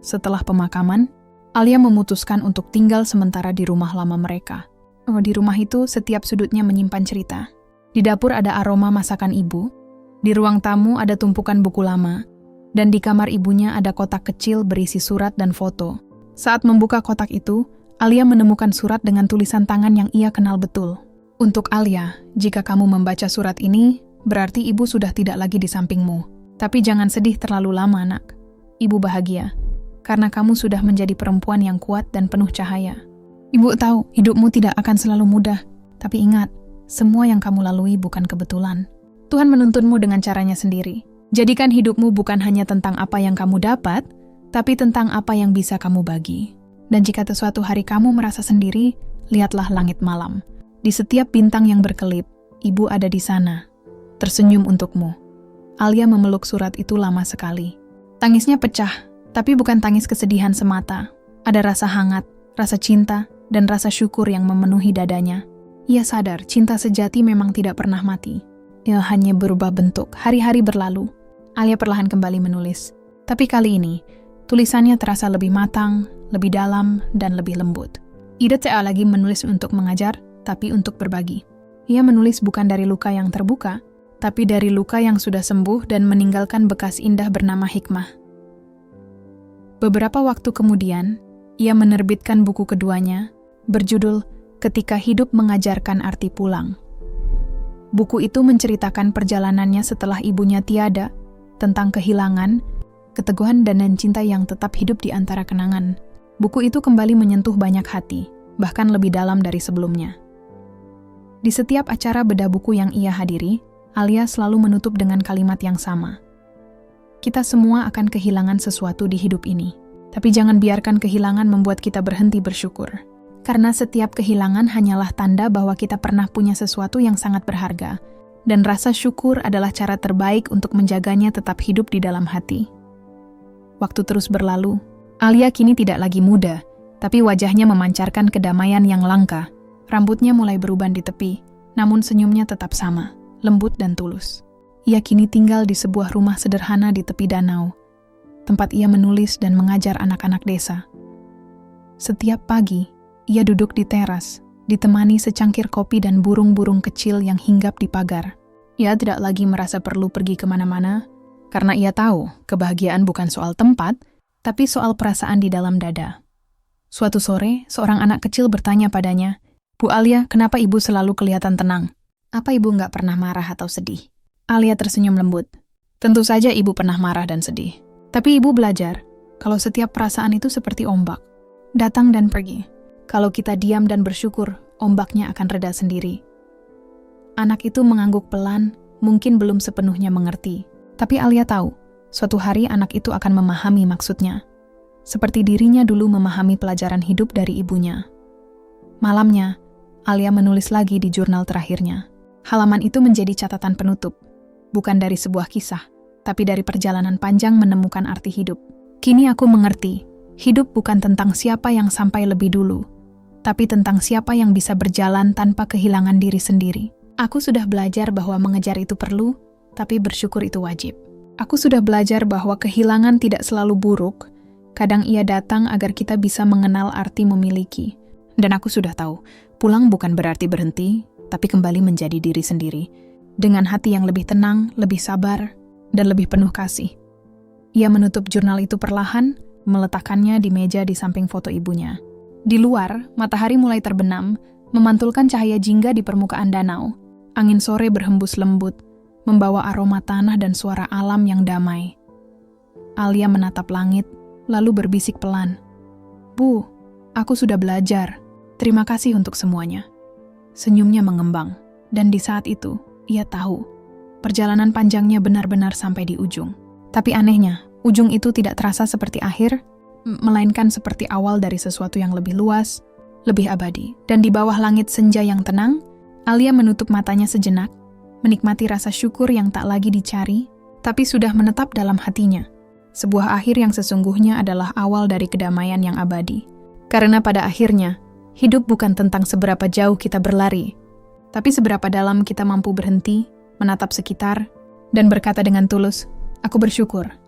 Setelah pemakaman, Alia memutuskan untuk tinggal sementara di rumah lama mereka. Di rumah itu setiap sudutnya menyimpan cerita. Di dapur ada aroma masakan ibu, di ruang tamu ada tumpukan buku lama, dan di kamar ibunya ada kotak kecil berisi surat dan foto. Saat membuka kotak itu, Alia menemukan surat dengan tulisan tangan yang ia kenal betul. "Untuk Alia, jika kamu membaca surat ini, berarti ibu sudah tidak lagi di sampingmu. Tapi jangan sedih terlalu lama, nak. Ibu bahagia, karena kamu sudah menjadi perempuan yang kuat dan penuh cahaya. Ibu tahu hidupmu tidak akan selalu mudah, tapi ingat, semua yang kamu lalui bukan kebetulan. Tuhan menuntunmu dengan caranya sendiri. Jadikan hidupmu bukan hanya tentang apa yang kamu dapat, tapi tentang apa yang bisa kamu bagi. Dan jika suatu hari kamu merasa sendiri, lihatlah langit malam. Di setiap bintang yang berkelip, ibu ada di sana, tersenyum untukmu." Alia memeluk surat itu lama sekali. Tangisnya pecah, tapi bukan tangis kesedihan semata. Ada rasa hangat, rasa cinta, dan rasa syukur yang memenuhi dadanya. Ia sadar cinta sejati memang tidak pernah mati. Ia hanya berubah bentuk, hari-hari berlalu. Alia perlahan kembali menulis. Tapi kali ini, tulisannya terasa lebih matang, lebih dalam, dan lebih lembut. Ia tak lagi menulis untuk mengajar, tapi untuk berbagi. Ia menulis bukan dari luka yang terbuka, tapi dari luka yang sudah sembuh dan meninggalkan bekas indah bernama hikmah. Beberapa waktu kemudian, ia menerbitkan buku keduanya, berjudul Ketika Hidup Mengajarkan Arti Pulang. Buku itu menceritakan perjalanannya setelah ibunya tiada, tentang kehilangan, keteguhan dan cinta yang tetap hidup di antara kenangan. Buku itu kembali menyentuh banyak hati, bahkan lebih dalam dari sebelumnya. Di setiap acara bedah buku yang ia hadiri, Alia selalu menutup dengan kalimat yang sama. Kita semua akan kehilangan sesuatu di hidup ini, tapi jangan biarkan kehilangan membuat kita berhenti bersyukur. Karena setiap kehilangan hanyalah tanda bahwa kita pernah punya sesuatu yang sangat berharga, dan rasa syukur adalah cara terbaik untuk menjaganya tetap hidup di dalam hati. Waktu terus berlalu, Alia kini tidak lagi muda, tapi wajahnya memancarkan kedamaian yang langka. Rambutnya mulai beruban di tepi, namun senyumnya tetap sama, lembut dan tulus. Ia kini tinggal di sebuah rumah sederhana di tepi danau, tempat ia menulis dan mengajar anak-anak desa. Setiap pagi, ia duduk di teras, ditemani secangkir kopi dan burung-burung kecil yang hinggap di pagar. Ia tidak lagi merasa perlu pergi kemana-mana, karena ia tahu kebahagiaan bukan soal tempat, tapi soal perasaan di dalam dada. Suatu sore, seorang anak kecil bertanya padanya, "Bu Alia, kenapa ibu selalu kelihatan tenang? Apa ibu nggak pernah marah atau sedih?" Alia tersenyum lembut. "Tentu saja ibu pernah marah dan sedih. Tapi ibu belajar, kalau setiap perasaan itu seperti ombak, datang dan pergi. Kalau kita diam dan bersyukur, ombaknya akan reda sendiri." Anak itu mengangguk pelan, mungkin belum sepenuhnya mengerti. Tapi Alia tahu, suatu hari anak itu akan memahami maksudnya. Seperti dirinya dulu memahami pelajaran hidup dari ibunya. Malamnya, Alia menulis lagi di jurnal terakhirnya. Halaman itu menjadi catatan penutup, bukan dari sebuah kisah, tapi dari perjalanan panjang menemukan arti hidup. Kini aku mengerti, hidup bukan tentang siapa yang sampai lebih dulu, tapi tentang siapa yang bisa berjalan tanpa kehilangan diri sendiri. Aku sudah belajar bahwa mengejar itu perlu, tapi bersyukur itu wajib. Aku sudah belajar bahwa kehilangan tidak selalu buruk, kadang ia datang agar kita bisa mengenal arti memiliki. Dan aku sudah tahu, pulang bukan berarti berhenti, tapi kembali menjadi diri sendiri, dengan hati yang lebih tenang, lebih sabar, dan lebih penuh kasih. Ia menutup jurnal itu perlahan, meletakkannya di meja di samping foto ibunya. Di luar, matahari mulai terbenam, memantulkan cahaya jingga di permukaan danau. Angin sore berhembus lembut, membawa aroma tanah dan suara alam yang damai. Alia menatap langit, lalu berbisik pelan. "Bu, aku sudah belajar. Terima kasih untuk semuanya." Senyumnya mengembang, dan di saat itu, ia tahu, perjalanan panjangnya benar-benar sampai di ujung. Tapi anehnya, ujung itu tidak terasa seperti akhir, melainkan seperti awal dari sesuatu yang lebih luas, lebih abadi. Dan di bawah langit senja yang tenang, Alia menutup matanya sejenak, menikmati rasa syukur yang tak lagi dicari, tapi sudah menetap dalam hatinya. Sebuah akhir yang sesungguhnya adalah awal dari kedamaian yang abadi. Karena pada akhirnya, hidup bukan tentang seberapa jauh kita berlari, tapi seberapa dalam kita mampu berhenti, menatap sekitar, dan berkata dengan tulus, "Aku bersyukur